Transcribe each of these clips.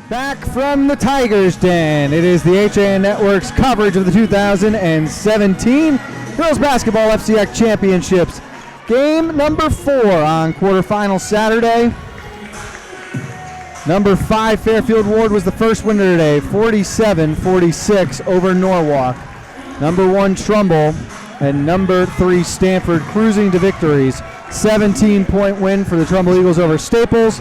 Back from the Tigers Den, it is the HAN Network's coverage of the 2017 Girls Basketball FCIAC Championships. Game number 4 on quarterfinal Saturday. Number 5 Fairfield Ward was the first winner today, 47-46 over Norwalk. Number 1 Trumbull and number 3 Stanford cruising to victories. 17-point win for the Trumbull Eagles over Staples.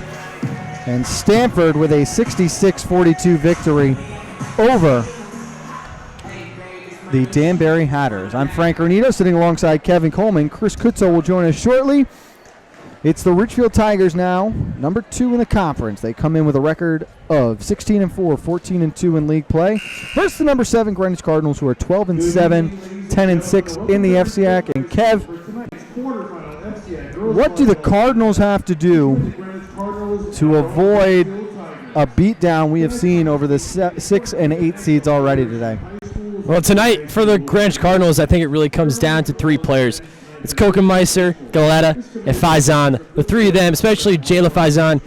And Stanford with a 66-42 victory over the Danbury Hatters. I'm Frank Granito, sitting alongside Kevin Coleman. Chris Kutzo will join us shortly. It's the Ridgefield Tigers now, number 2 in the conference. They come in with a record of 16-4, 14-2 in league play. Versus the number 7 Greenwich Cardinals, who are 12-7, 10-6 in the FCIAC. And Kev, what do the Cardinals have to do to avoid a beatdown we have seen over the 6 and 8 seeds already today? Well, tonight for the Greenwich Cardinals, I think it really comes down to 3 players. It's Kokenmeister, Galetta, and Faison. The 3 of them, especially Jayla Faison,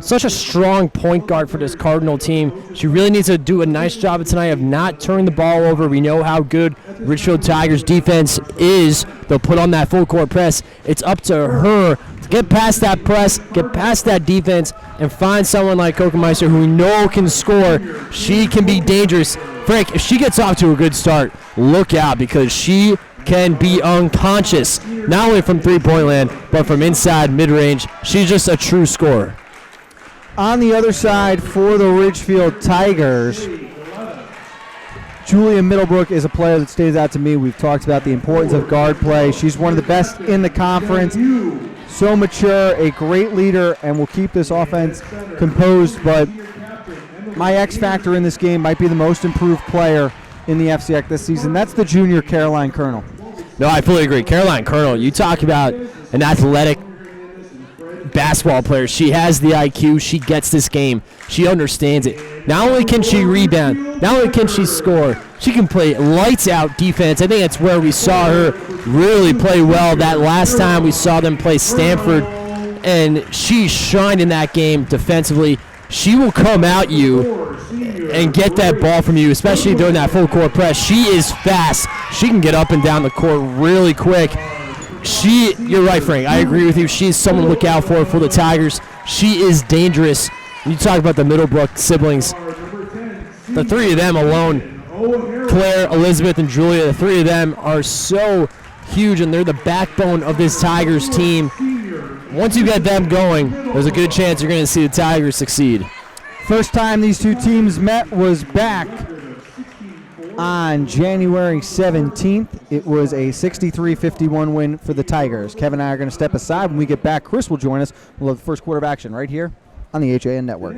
such a strong point guard for this Cardinal team. She really needs to do a nice job tonight of not turning the ball over. We know how good Ridgefield Tigers defense is. They'll put on that full court press. It's up to her to get past that press, get past that defense, and find someone like Kokenmeister who we know can score. She can be dangerous. Frank, if she gets off to a good start, look out, because she can be unconscious, not only from three-point land, but from inside mid-range. She's just a true scorer. On the other side for the Ridgefield Tigers, Julia Middlebrook is a player that stands out to me. We've talked about the importance of guard play. She's one of the best in the conference. So mature, a great leader, and will keep this offense composed. But my X factor in this game might be the most improved player in the FCIAC this season. That's the junior Caroline Colonel. No, I fully agree. Caroline Colonel, you talk about an athletic basketball player. She has the IQ. She gets this game. She understands it. Not only can she rebound, not only can she score, she can play lights out defense. I think that's where we saw her really play well that last time we saw them play Stanford, and she shined in that game defensively. She will come at you and get that ball from you, especially during that full court press. She is fast. She can get up and down the court really quick. You're right, Frank. I agree with you. She's someone to look out for the Tigers. She is dangerous. When you talk about the Middlebrook siblings, the 3 of them alone, Claire, Elizabeth, and Julia, the 3 of them are so huge, and they're the backbone of this Tigers team. Once you get them going, there's a good chance you're going to see the Tigers succeed. First time these 2 teams met was back on January 17th. It was a 63-51 win for the Tigers. Kevin and I are going to step aside. When we get back, Chris will join us. We'll have the first quarter of action right here on the HAN Network.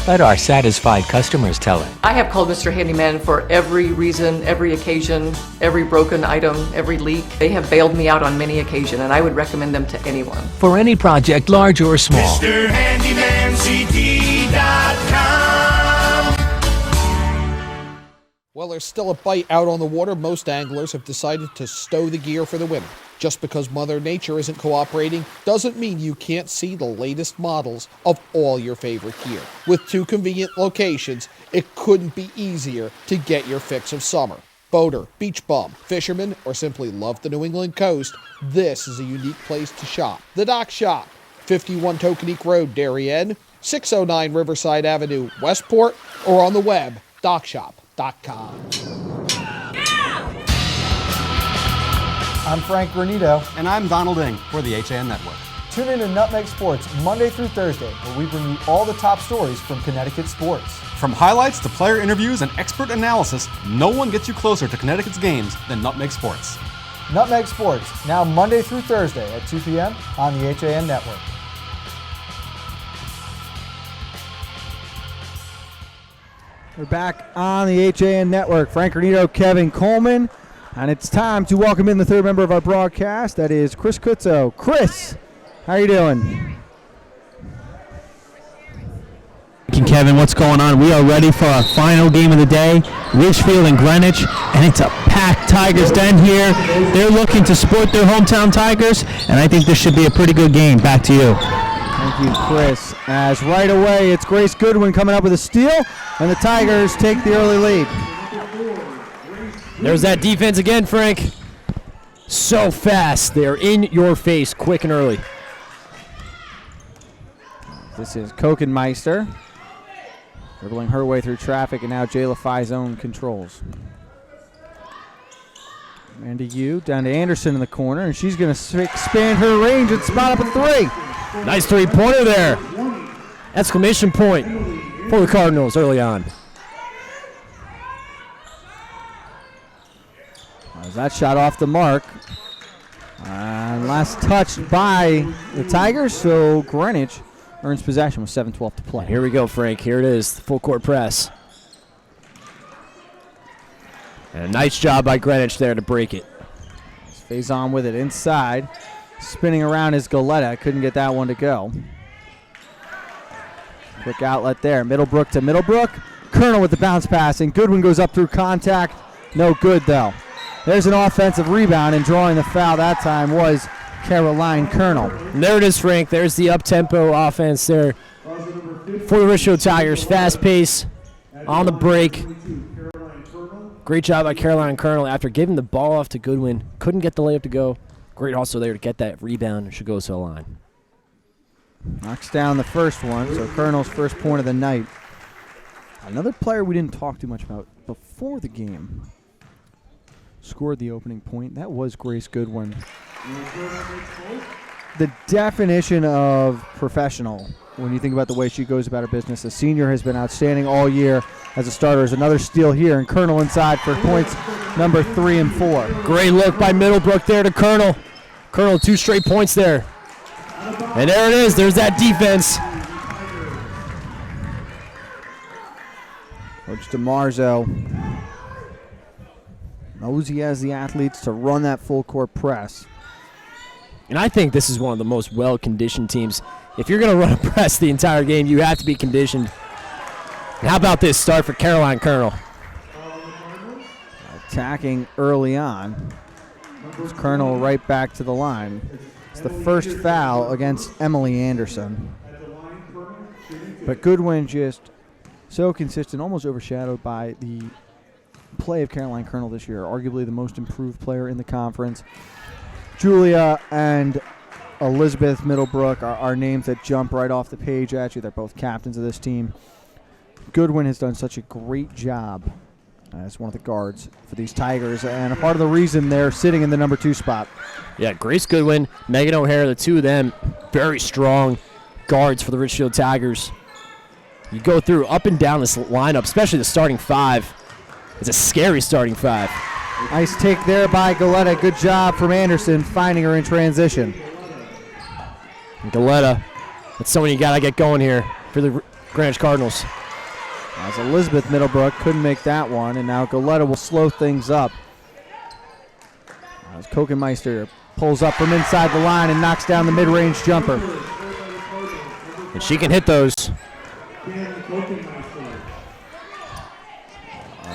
Let our satisfied customers tell it. I have called Mr. Handyman for every reason, every occasion, every broken item, every leak. They have bailed me out on many occasions, and I would recommend them to anyone. For any project, large or small. MrHandymanCT.com. Well, there's still a bite out on the water. Most anglers have decided to stow the gear for the winter. Just because Mother Nature isn't cooperating doesn't mean you can't see the latest models of all your favorite gear. With 2 convenient locations, it couldn't be easier to get your fix of summer. Boater, beach bum, fisherman, or simply love the New England coast, this is a unique place to shop. The Dock Shop, 51 Tokenique Road, Darien, 609 Riverside Avenue, Westport, or on the web, dockshop.com. I'm Frank Granito. And I'm Donald Ing for the HAN Network. Tune in to Nutmeg Sports Monday through Thursday, where we bring you all the top stories from Connecticut sports. From highlights to player interviews and expert analysis, no one gets you closer to Connecticut's games than Nutmeg Sports. Nutmeg Sports, now Monday through Thursday at 2 p.m. on the HAN Network. We're back on the HAN Network. Frank Granito, Kevin Coleman, and it's time to welcome in the third member of our broadcast. That is Chris Kutzo. Chris, how are you doing? Kevin, what's going on? We are ready for our final game of the day, Ridgefield and Greenwich, and it's a packed Tigers den here. They're looking to support their hometown Tigers, and I think this should be a pretty good game. Back to you. Thank you, Chris. As right away, it's Grace Goodwin coming up with a steal, and the Tigers take the early lead. There's that defense again, Frank. So fast. They're in your face quick and early. This is Kokenmeister. Dribbling her way through traffic, and now Jayla Fizone controls. Amanda Yu down to Anderson in the corner, and she's going to expand her range and spot up a three. Nice three-pointer there. Exclamation point for the Cardinals early on. As that shot off the mark. And last touched by the Tigers, so Greenwich earns possession with 7:12 to play. Here we go, Frank. Here it is, the full court press. And a nice job by Greenwich there to break it. Faison with it inside. Spinning around is Goleta. Couldn't get that one to go. Quick outlet there. Middlebrook to Middlebrook. Colonel with the bounce pass, and Goodwin goes up through contact. No good, though. There's an offensive rebound, and drawing the foul that time was Caroline Colonel. And there it is, Frank. There's the up-tempo offense there for the Ridgefield Tigers. Fast pace on the break. Great job by Caroline Colonel after giving the ball off to Goodwin. Couldn't get the layup to go. Great also there to get that rebound, and should go to the line. Knocks down the first one, so Colonel's first point of the night. Another player we didn't talk too much about before the game scored the opening point. That was Grace Goodwin. The definition of professional, when you think about the way she goes about her business. The senior has been outstanding all year as a starter. Is another steal here, and Colonel inside for points number 3 and 4. Great look by Middlebrook there to Colonel. Colonel, 2 straight points there. And there it is. There's that defense. Coach DeMarzo knows he has the athletes to run that full court press. And I think this is one of the most well-conditioned teams. If you're going to run a press the entire game, you have to be conditioned. And how about this start for Caroline Colonel? Attacking early on. It's Colonel right back to the line. It's the first foul against Emily Anderson. But Goodwin just so consistent, almost overshadowed by the play of Caroline Colonel this year. Arguably the most improved player in the conference. Julia and Elizabeth Middlebrook are names that jump right off the page at you. They're both captains of this team. Goodwin has done such a great job as one of the guards for these Tigers, and a part of the reason they're sitting in the number 2 spot. Yeah, Grace Goodwin, Megan O'Hara, the two of them, very strong guards for the Ridgefield Tigers. You go through up and down this lineup, especially the starting 5. It's a scary starting 5. Nice take there by Goleta. Good job from Anderson finding her in transition. And Goleta, that's someone you got to get going here for the Greenwich Cardinals. As Elizabeth Middlebrook couldn't make that one, and now Goleta will slow things up. As Kokenmeister pulls up from inside the line and knocks down the mid-range jumper. And she can hit those.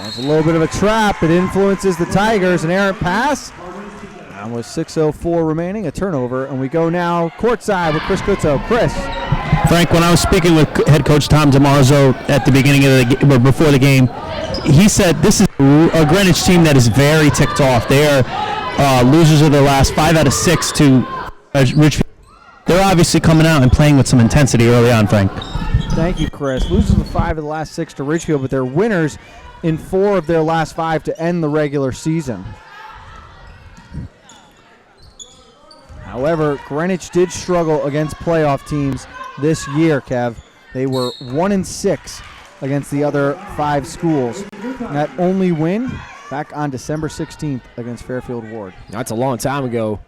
It's a little bit of a trap. It influences the Tigers. An errant pass. And with 6:04 remaining, a turnover. And we go now courtside with Chris Kutzo. Chris. Frank, when I was speaking with head coach Tom DeMarzo at the beginning of the game, or before the game, he said this is a Greenwich team that is very ticked off. They are losers of their last 5 out of 6 to Ridgefield. They're obviously coming out and playing with some intensity early on, Frank. Thank you, Chris. Losers of 5 of the last 6 to Ridgefield, but they're winners in 4 of their last 5 to end the regular season. However, Greenwich did struggle against playoff teams this year, Kev. They were 1-6 against the other 5 schools. And that only win back on December 16th against Fairfield Ward. That's a long time ago.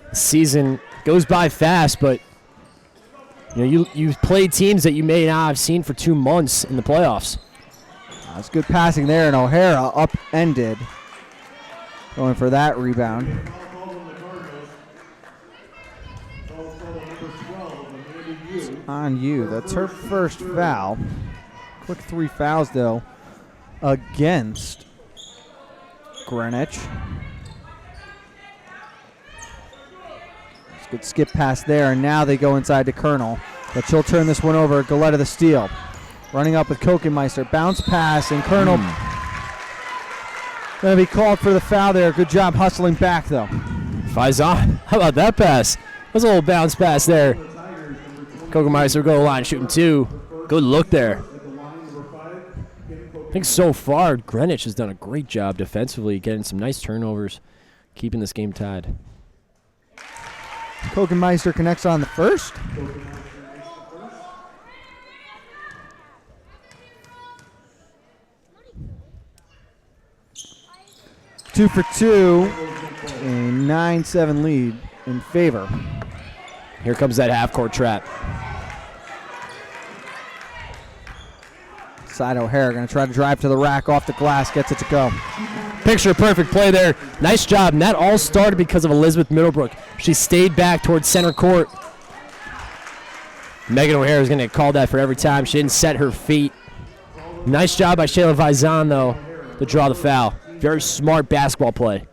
The season goes by fast, but you've played teams that you may not have seen for 2 months in the playoffs. That's good passing there, and O'Hara upended. Going for that rebound. It's on you. That's her first foul. Quick 3 fouls, though, against Greenwich. It's a good skip pass there, and now they go inside to Colonel. But she'll turn this one over. Galetta the steal. Running up with Kokenmeister. Bounce pass, and Colonel going to be called for the foul there. Good job hustling back, though. Faison, how about that pass? That was a little bounce pass there. Kokenmeister goal line shooting 2. Good look there. I think so far Greenwich has done a great job defensively, getting some nice turnovers, keeping this game tied. Kokenmeister connects on the first. Two for 2, a 9-7 lead in favor. Here comes that half-court trap. Side O'Hara going to try to drive to the rack, off the glass, gets it to go. Picture perfect play there. Nice job. And that all started because of Elizabeth Middlebrook. She stayed back towards center court. Megan O'Hara is going to get called that for every time. She didn't set her feet. Nice job by Shayla Faison, though, to draw the foul. Very smart basketball play.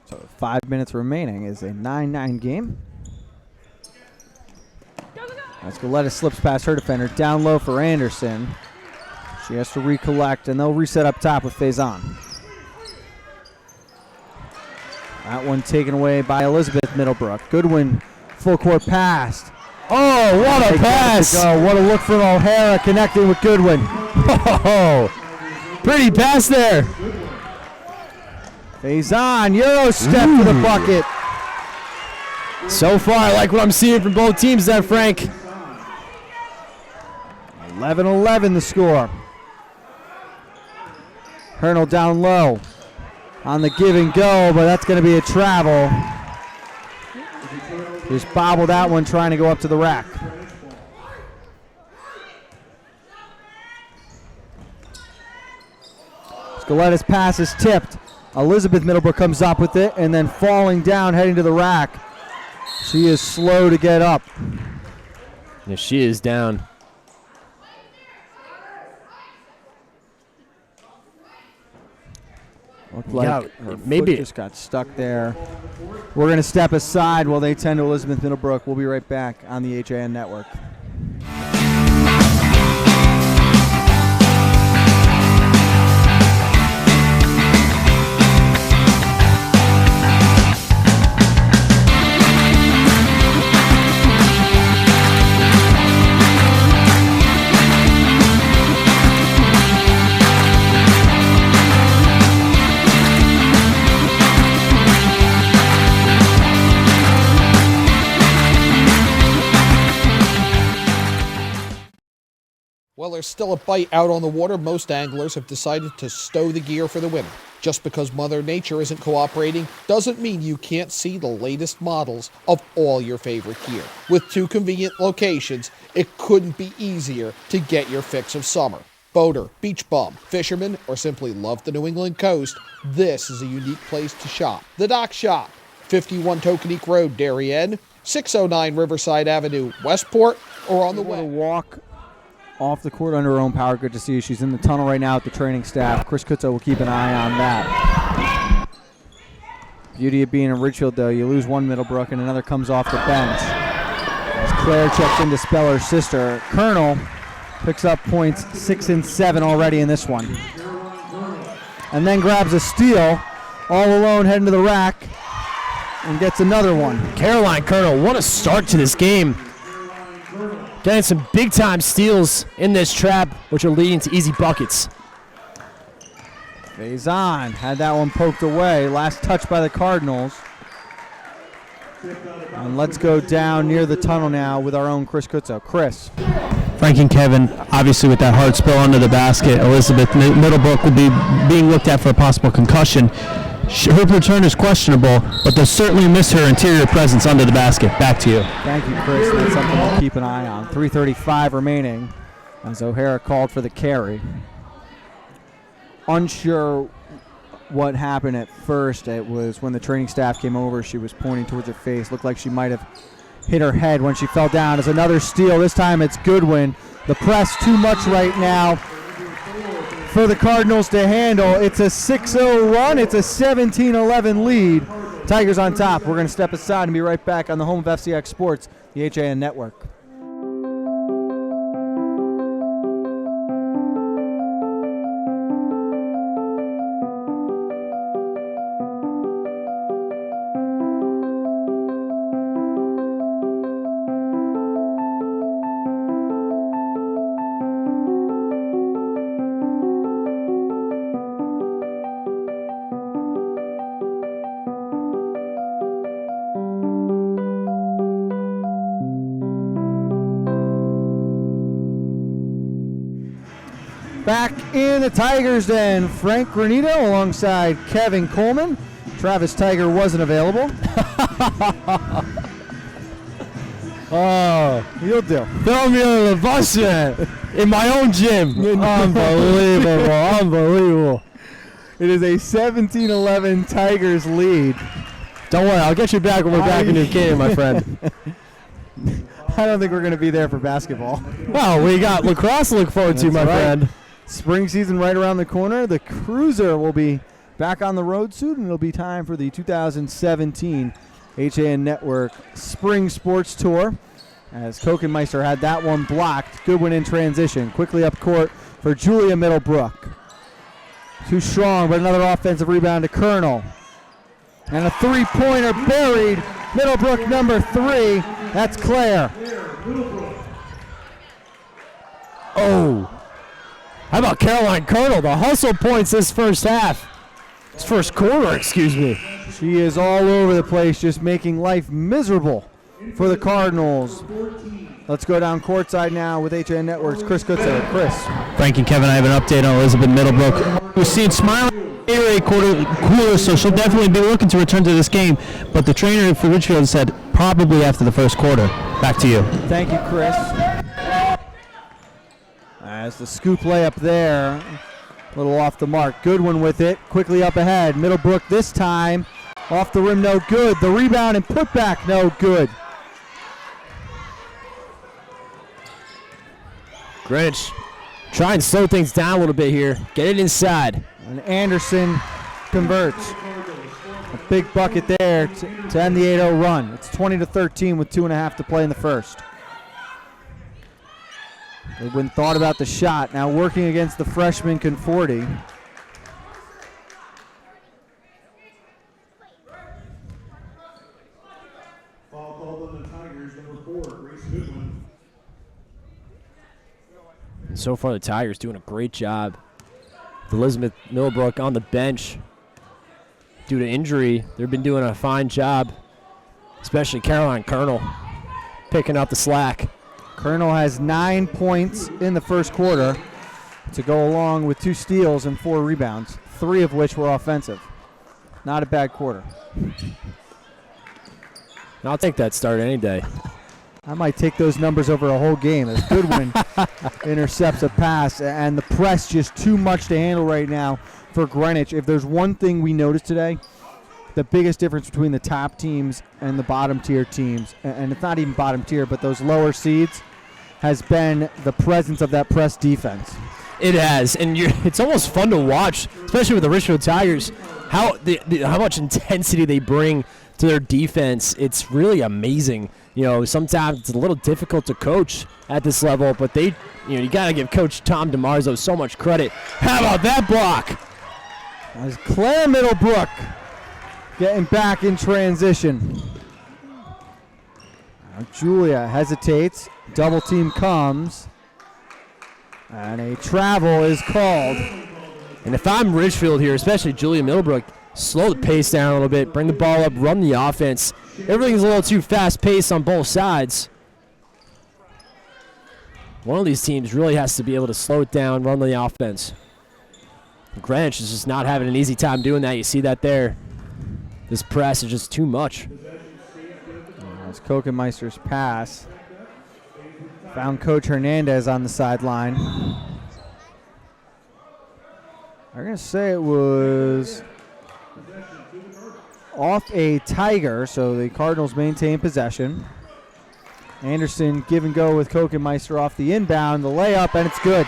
So 5 minutes remaining is a 9-9 game. As Galetta slips past her defender. Down low for Anderson. She has to recollect, and they'll reset up top with Faison. That one taken away by Elizabeth Middlebrook. Goodwin, full court pass. Oh, what a pass! What a look from O'Hara connecting with Goodwin. Oh, pretty pass there. Faison, Euro step for the bucket. So far, I like what I'm seeing from both teams there, Frank. 11-11 the score. Hernal down low on the give and go, but that's going to be a travel. Just bobbled that one trying to go up to the rack. Galetta's pass is tipped. Elizabeth Middlebrook comes up with it, and then falling down, heading to the rack. She is slow to get up. Yeah, she is down. Looked like Yeah, her maybe foot just got stuck there. We're going to step aside while they tend to Elizabeth Middlebrook. We'll be right back on the HAN Network. While there's still a bite out on the water, most anglers have decided to stow the gear for the winter. Just because Mother Nature isn't cooperating doesn't mean you can't see the latest models of all your favorite gear. With 2 convenient locations, it couldn't be easier to get your fix of summer. Boater, beach bum, fisherman, or simply love the New England coast, this is a unique place to shop. The Dock Shop, 51 Tokenique Road, Darien, 609 Riverside Avenue, Westport, or on the way. Walk off the court under her own power. Good to see. She's in the tunnel right now with the training staff. Chris Kutzo will keep an eye on that. Beauty of being in Ridgefield, though, you lose one Middlebrook and another comes off the bench. As Claire checks in to spell her sister, Colonel picks up points 6 and 7 already in this one. And then grabs a steal, all alone heading to the rack, and gets another one. Caroline Colonel, what a start to this game. Getting some big-time steals in this trap, which are leading to easy buckets. Faison had that one poked away. Last touch by the Cardinals. And let's go down near the tunnel now with our own Chris Kutzo. Chris. Frank and Kevin, obviously with that hard spill under the basket, Elizabeth Middlebrook will be being looked at for a possible concussion. Her return is questionable, but they'll certainly miss her interior presence under the basket. Back to you. Thank you, Chris. That's something to keep an eye on. 3:35 remaining as O'Hara called for the carry. Unsure what happened at first. It was when the training staff came over, she was pointing towards her face. Looked like she might have hit her head when she fell down. It's another steal. This time it's Goodwin. The press too much right now for the Cardinals to handle. It's a 6-0 run. It's a 17-11 lead. Tigers on top. We're going to step aside and be right back on the home of FCIAC Sports, the HAN Network. Back in the Tigers den, Frank Granito alongside Kevin Coleman. Travis Tiger wasn't available. Oh, You'll do. throw me under the bus, man. In my own gym. Unbelievable, unbelievable. It is a 17-11 Tigers lead. Don't worry, I'll get you back when we're back in New Canaan, my friend. I don't think we're going to be there for basketball. Well, we got lacrosse to look forward to, That's my right. friend. Spring season right around the corner. The Cruiser will be back on the road soon, and it'll be time for the 2017 HAN Network Spring Sports Tour. As Kokenmeister had that one blocked. Goodwin in transition. Quickly up court for Julia Middlebrook. Too strong, but another offensive rebound to Colonel. And a three-pointer buried. Middlebrook number 3. That's Claire. Oh. How about Caroline Colonel? The hustle points this first half. This first quarter, excuse me. She is all over the place, just making life miserable for the Cardinals. Let's go down courtside now with HAN Network's Chris Kutzer. Chris. Frank and Kevin, I have an update on Elizabeth Middlebrook. We've seen smiling a quarter, so she'll definitely be looking to return to this game. But the trainer for Ridgefield said probably after the first quarter. Back to you. Thank you, Chris. As the scoop layup there, a little off the mark. Goodwin with it, quickly up ahead. Middlebrook this time, off the rim, no good. The rebound and putback, no good. Greenwich, try and slow things down a little bit here. Get it inside. And Anderson converts. A big bucket there to end the 8-0 run. It's 20-13 with 2.5 to play in the first. Goodwin thought about the shot. Now working against the freshman Conforti. Foul called on the Tigers, number 4, Grace Goodwin. And so far, the Tigers doing a great job. With Elizabeth Middlebrook on the bench. Due to injury, they've been doing a fine job, especially Caroline Colonel, picking up the slack. Colonel has 9 points in the first quarter to go along with 2 steals and 4 rebounds, 3 of which were offensive. Not a bad quarter. I'll take that start any day. I might take those numbers over a whole game as Goodwin intercepts a pass, and the press just too much to handle right now for Greenwich. If there's one thing we noticed today, the biggest difference between the top teams and the bottom tier teams, and it's not even bottom tier, but those lower seeds, has been the presence of that press defense. It has, and it's almost fun to watch, especially with the Ridgefield Tigers, how much intensity they bring to their defense. It's really amazing. You know, sometimes it's a little difficult to coach at this level, but you got to give Coach Tom DeMarzo so much credit. How about that block? As Claire Middlebrook getting back in transition. Now Julia hesitates. Double team comes. And a travel is called. And if I'm Ridgefield here, especially Julia Middlebrook, slow the pace down a little bit, bring the ball up, run the offense. Everything's a little too fast-paced on both sides. One of these teams really has to be able to slow it down, run the offense. Greenwich is just not having an easy time doing that. You see that there. This press is just too much. That's Kokenmeister's pass. Found Coach Hernandez on the sideline. I'm going to say it was off a Tiger, so the Cardinals maintain possession. Anderson give and go with Kokenmeister off the inbound, the layup, and it's good.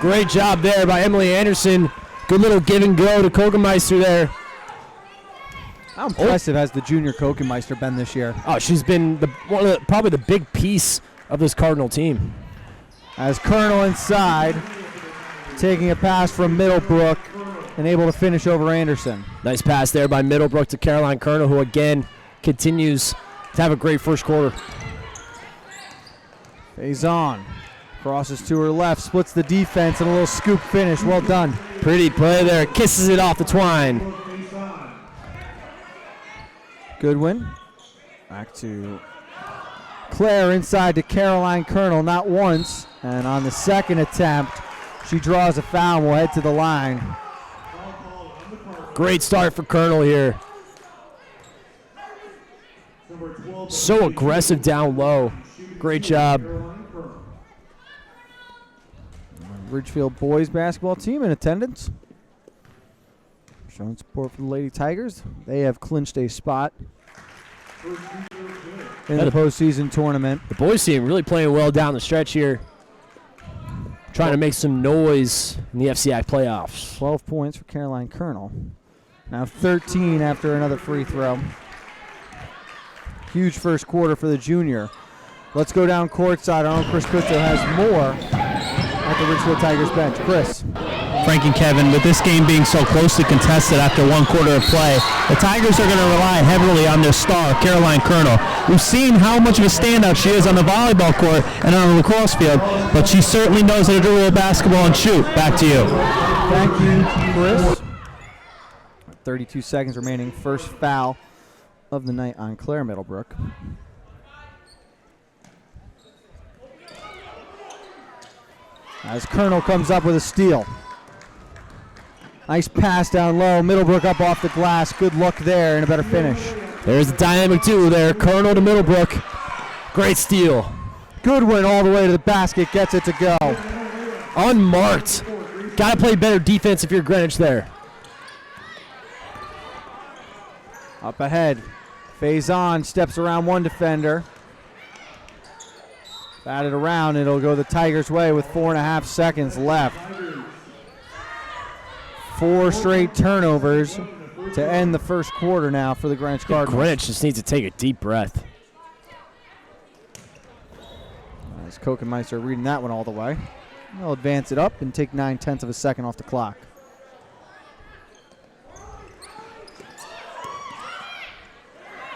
Great job there by Emily Anderson. Good little give and go to Kokenmeister there. How impressive has the junior Kokenmeister been this year? Oh, she's been probably the big piece of this Cardinal team. As Colonel inside, taking a pass from Middlebrook and able to finish over Anderson. Nice pass there by Middlebrook to Caroline Colonel, who again continues to have a great first quarter. Faison crosses to her left, splits the defense, and a little scoop finish. Well done. Pretty play there. Kisses it off the twine. Goodwin. Back to Claire inside to Caroline Colonel, not once. And on the second attempt, she draws a foul and will head to the line. Great start for Colonel here. So aggressive down low. Great job. Ridgefield boys basketball team in attendance. Showing support for the Lady Tigers. They have clinched a spot in the postseason tournament. The boys team really playing well down the stretch here. Trying to make some noise in the FCIAC playoffs. 12 points for Caroline Colonel. Now 13 after another free throw. Huge first quarter for the junior. Let's go down courtside. Our own Chris Critzo has more at the Ridgefield Tigers bench. Chris. Frank and Kevin, with this game being so closely contested after one quarter of play, the Tigers are going to rely heavily on their star, Caroline Colonel. We've seen how much of a standout she is on the volleyball court and on the lacrosse field, but she certainly knows how to dribble a basketball and shoot. Back to you. Thank you, Chris. 32 seconds remaining. First foul of the night on Claire Middlebrook. As Colonel comes up with a steal. Nice pass down low. Middlebrook up off the glass. Good look there and a better finish. There's the dynamic duo there. Colonel to Middlebrook. Great steal. Goodwin all the way to the basket. Gets it to go. Unmarked. Got to play better defense if you're Greenwich there. Up ahead. Faison steps around one defender. Batted around. It'll go the Tigers' way with 4.5 seconds left. 4 straight turnovers to end the first quarter now for the Greenwich Cardinals. Greenwich just needs to take a deep breath. As Kokenmeister reading that one all the way. They'll advance it up and take 9/10 of a second off the clock.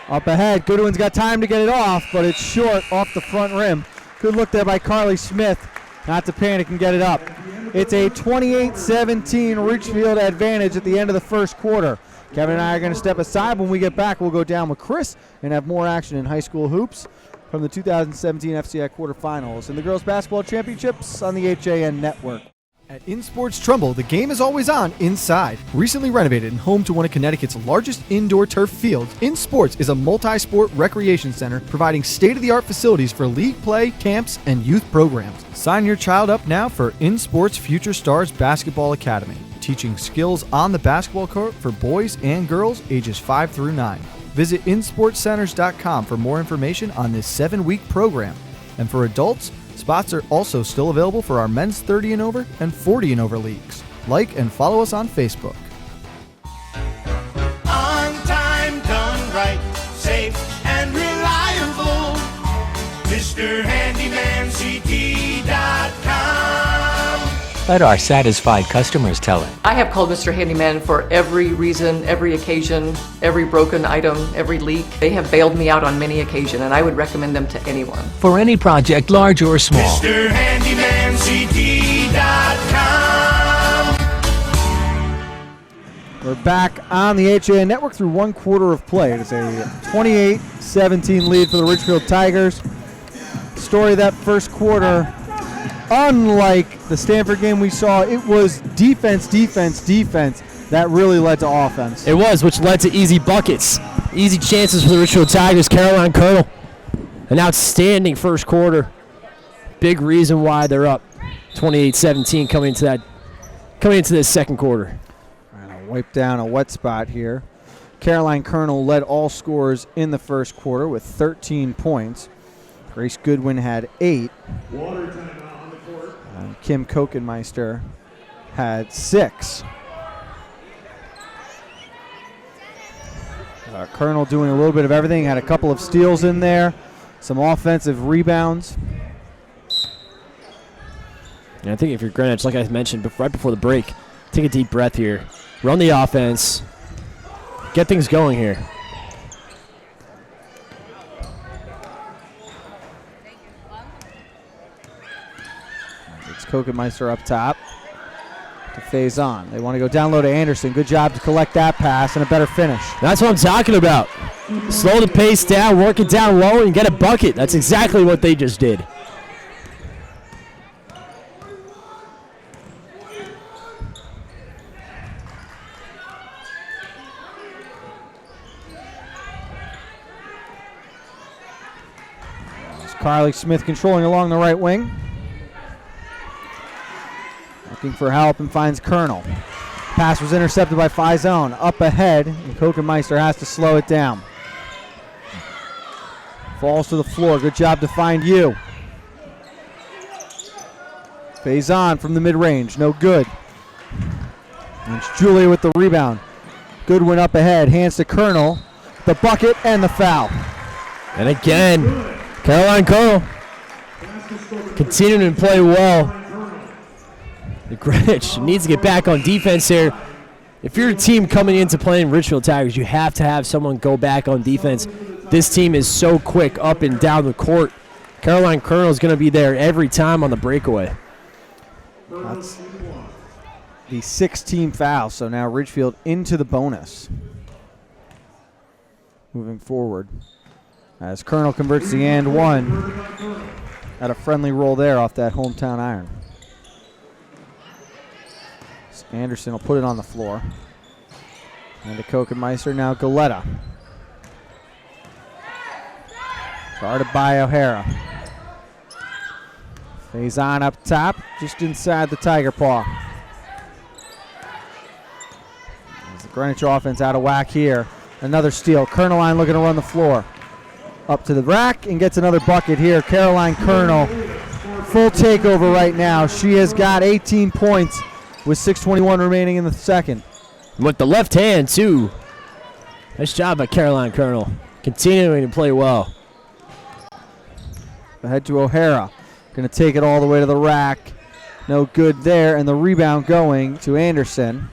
Up ahead, Goodwin's got time to get it off, but it's short off the front rim. Good look there by Carly Smith, not to panic and get it up. It's a 28-17 Ridgefield advantage at the end of the first quarter. Kevin and I are going to step aside. When we get back, we'll go down with Chris and have more action in high school hoops from the 2017 FCIAC quarterfinals and the girls basketball championships on the HAN network. At InSports Trumbull, the game is always on inside. Recently renovated and home to one of Connecticut's largest indoor turf fields, InSports is a multi-sport recreation center providing state-of-the-art facilities for league play, camps, and youth programs. Sign your child up now for InSports Future Stars Basketball Academy, teaching skills on the basketball court for boys and girls ages 5 through 9. Visit InSportsCenters.com for more information on this 7-week program. And for adults, spots are also still available for our men's 30 and over and 40 and over leagues. Like and follow us on Facebook. On time, done right, safe and reliable. MrHandymanCT.com. Let our satisfied customers tell it. I have called Mr. Handyman for every reason, every occasion, every broken item, every leak. They have bailed me out on many occasions, and I would recommend them to anyone. For any project, large or small. MrHandymanCT.com. We're back on the HAN Network through 1 quarter of play. It is a 28-17 lead for the Ridgefield Tigers. Story of that first quarter, unlike the Stanford game we saw, it was defense that really led to offense. It was, which led to easy buckets. Easy chances for the Ridgefield Tigers. Caroline Colonel, an outstanding first quarter. Big reason why they're up 28-17 coming into this second quarter. Wipe down a wet spot here. Caroline Colonel led all scorers in the first quarter with 13 points. Grace Goodwin had 8. And Kim Kokenmeister had 6. Colonel doing a little bit of everything. Had a couple of steals in there. Some offensive rebounds. And I think if you're Greenwich, like I mentioned right before the break, take a deep breath here. Run the offense. Get things going here. It's Kokenmeister up top to phase on. They want to go down low to Anderson. Good job to collect that pass and a better finish. That's what I'm talking about. Slow the pace down, work it down low, and get a bucket. That's exactly what they just did. Carly Smith controlling along the right wing. Looking for help and finds Colonel. Pass was intercepted by Faison. Up ahead, and Kokenmeister has to slow it down. Falls to the floor. Good job to find you. Faison from the mid-range. No good. And it's Julia with the rebound. Goodwin up ahead. Hands to Colonel. The bucket and the foul. And again, Caroline Colonel continuing to play well. The Greenwich needs to get back on defense here. If you're a team coming into playing Ridgefield Tigers, you have to have someone go back on defense. This team is so quick up and down the court. Caroline Colonel is going to be there every time on the breakaway. That's the 6th-team foul, so now Ridgefield into the bonus. Moving forward. As Colonel converts the and one. Had a friendly roll there off that hometown iron. Anderson will put it on the floor. And to Kokenmeister, now Galetta. Guarded by O'Hara. Faison up top, just inside the Tiger paw. As the Greenwich offense out of whack here. Another steal. Colonel looking to run the floor. Up to the rack and gets another bucket here. Caroline Colonel, full takeover right now. She has got 18 points with 6:21 remaining in the second. With the left hand, too. Nice job by Caroline Colonel. Continuing to play well. Ahead to O'Hara. Going to take it all the way to the rack. No good there. And the rebound going to Anderson.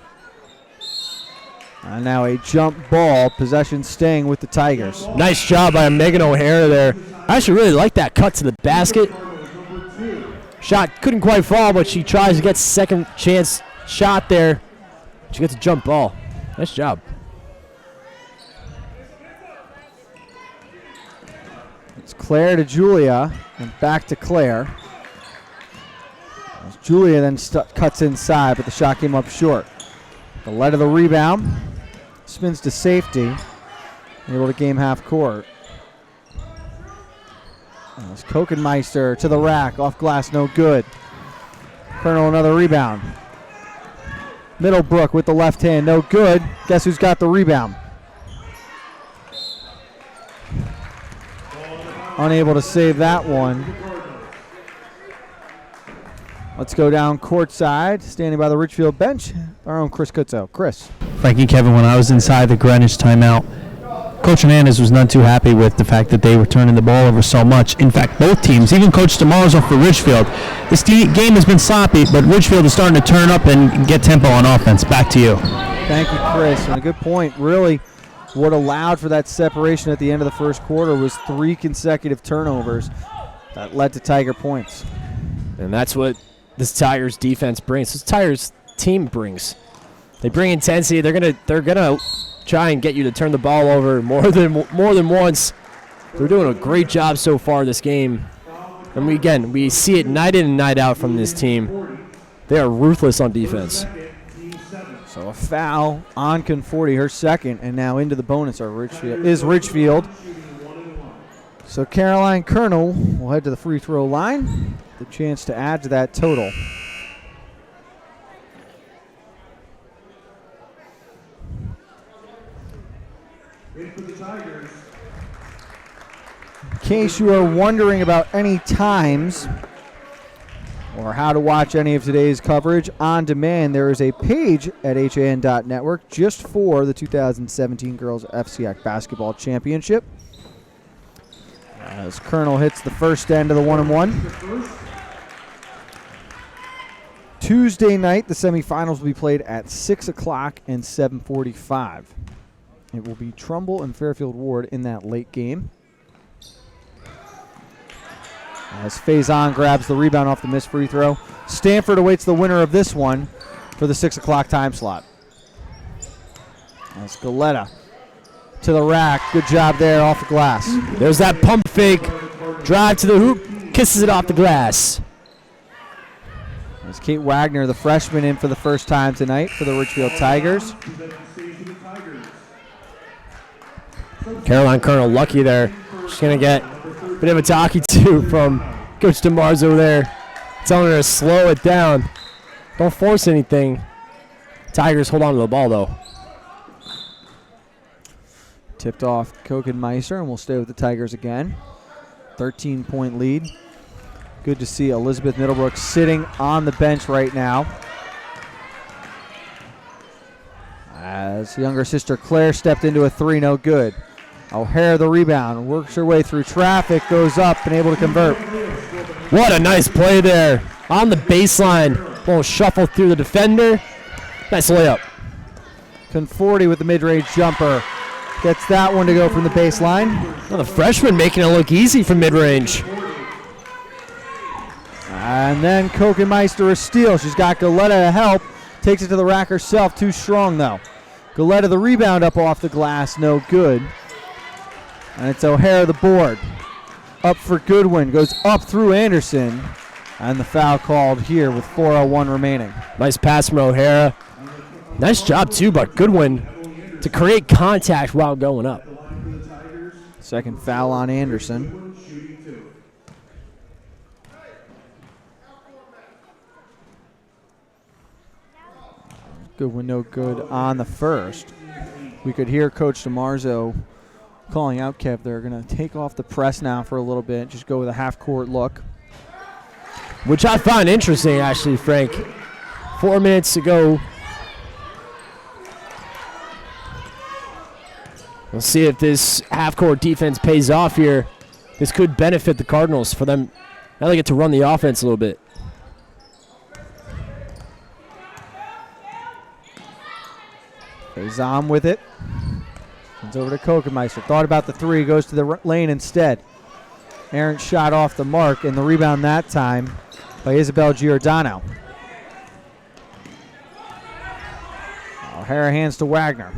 And now a jump ball. Possession staying with the Tigers. Nice job by Megan O'Hara there. I actually really like that cut to the basket. Shot couldn't quite fall, but she tries to get second chance shot there. She gets a jump ball. Nice job. It's Claire to Julia and back to Claire. As Julia then cuts inside, but the shot came up short. The lead of the rebound. Spins to safety. Able to game half court. As Kokenmeister to the rack. Off glass, no good. Colonel another rebound. Middlebrook with the left hand, no good. Guess who's got the rebound? Unable to save that one. Let's go down courtside. Standing by the Ridgefield bench, our own Chris Kutzo. Chris. Frankie, Kevin, when I was inside the Greenwich timeout, Coach Hernandez was none too happy with the fact that they were turning the ball over so much. In fact, both teams, even Coach DeMarzo for Ridgefield, this game has been sloppy, but Ridgefield is starting to turn up and get tempo on offense. Back to you. Thank you, Chris. And a good point. Really, what allowed for that separation at the end of the first quarter was 3 consecutive turnovers that led to Tiger points. And that's what this Tigers defense brings. This Tigers team brings. They bring intensity. They're gonna try and get you to turn the ball over more than once. They're doing a great job so far this game. And we see it night in and night out from this team. They are ruthless on defense. So a foul on Conforti, her second, and now into the bonus is Ridgefield. So Caroline Colonel will head to the free throw line. The chance to add to that total. In case you are wondering about any times or how to watch any of today's coverage on demand, there is a page at HAN.network just for the 2017 Girls FCIAC Basketball Championship. As Colonel hits the first end of the 1-and-1. Tuesday night, the semifinals will be played at 6 o'clock and 7:45. It will be Trumbull and Fairfield Ward in that late game. As Faison grabs the rebound off the missed free throw. Stanford awaits the winner of this one for the 6 o'clock time slot. As Galetta to the rack. Good job there off the glass. There's that pump fake. Drive to the hoop. Kisses it off the glass. As Kate Wagner, the freshman, in for the first time tonight for the Ridgefield Tigers. Caroline Colonel lucky there. She's going to get a bit of a talkie to from Coach DeMarzo there. Telling her to slow it down. Don't force anything. Tigers hold on to the ball, though. Tipped off Kokenmeister, and we'll stay with the Tigers again. 13-point lead. Good to see Elizabeth Middlebrook sitting on the bench right now. As younger sister Claire stepped into a three, no good. O'Hara the rebound, works her way through traffic, goes up and able to convert. What a nice play there. On the baseline, little shuffle through the defender. Nice layup. Conforti with the mid-range jumper. Gets that one to go from the baseline. Well, the freshman making it look easy from mid-range. And then Kokenmeister a steal. She's got Galetta to help. Takes it to the rack herself. Too strong, though. Galetta the rebound up off the glass. No good. And it's O'Hara the board. Up for Goodwin. Goes up through Anderson. And the foul called here with 4:01 remaining. Nice pass from O'Hara. Nice job, too, by Goodwin to create contact while going up. Second foul on Anderson. Goodwin no good on the first. We could hear Coach DeMarzo calling out Kev. They're going to take off the press now for a little bit, just go with a half-court look. Which I find interesting, actually, Frank. 4 minutes to go. We'll see if this half-court defense pays off here. This could benefit the Cardinals for them. Now they get to run the offense a little bit. Faison with it. Comes over to Kokenmeister. Thought about the three. Goes to the lane instead. Errant shot off the mark, and the rebound that time by Isabel Giordano. O'Hara hands to Wagner.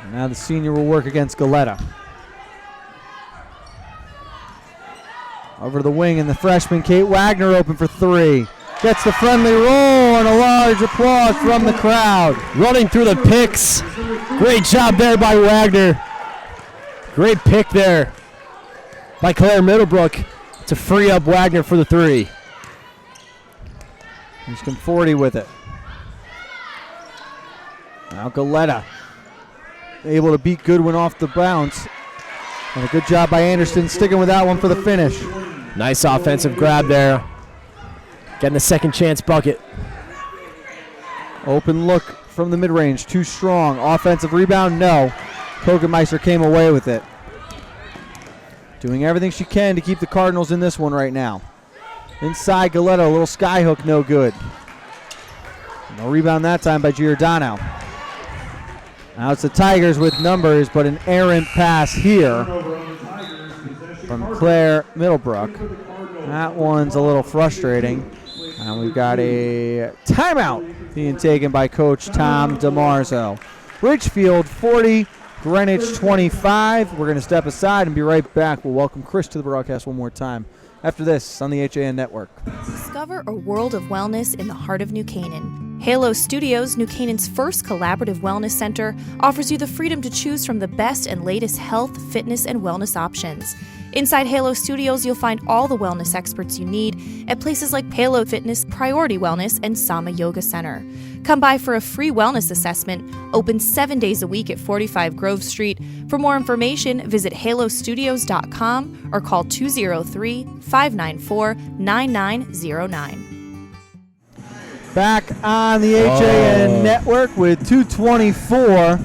And now the senior will work against Galetta. Over to the wing, and the freshman Kate Wagner open for three. Gets the friendly roll, and a large applause from the crowd. Running through the picks. Great job there by Wagner. Great pick there by Claire Middlebrook to free up Wagner for the three. He's Conforti with it. Now Galetta able to beat Goodwin off the bounce. And a good job by Anderson sticking with that one for the finish. Nice offensive grab there. Getting a second chance bucket. Open look from the mid-range. Too strong. Offensive rebound? No. Kokenmeister came away with it. Doing everything she can to keep the Cardinals in this one right now. Inside Galetta, a little sky hook, no good. No rebound that time by Giordano. Now it's the Tigers with numbers, but an errant pass here from Claire Middlebrook. That one's a little frustrating. And we've got a timeout being taken by Coach Tom DeMarzo. Ridgefield 40, Greenwich 25. We're going to step aside and be right back. We'll welcome Chris to the broadcast one more time after this on the HAN Network. Discover a world of wellness in the heart of New Canaan. Halo Studios, New Canaan's first collaborative wellness center, offers you the freedom to choose from the best and latest health, fitness, and wellness options. Inside Halo Studios, you'll find all the wellness experts you need at places like Halo Fitness, Priority Wellness, and Sama Yoga Center. Come by for a free wellness assessment, open 7 days a week at 45 Grove Street. For more information, visit halostudios.com or call 203-594-9909. Back on the HAN Network with 2:24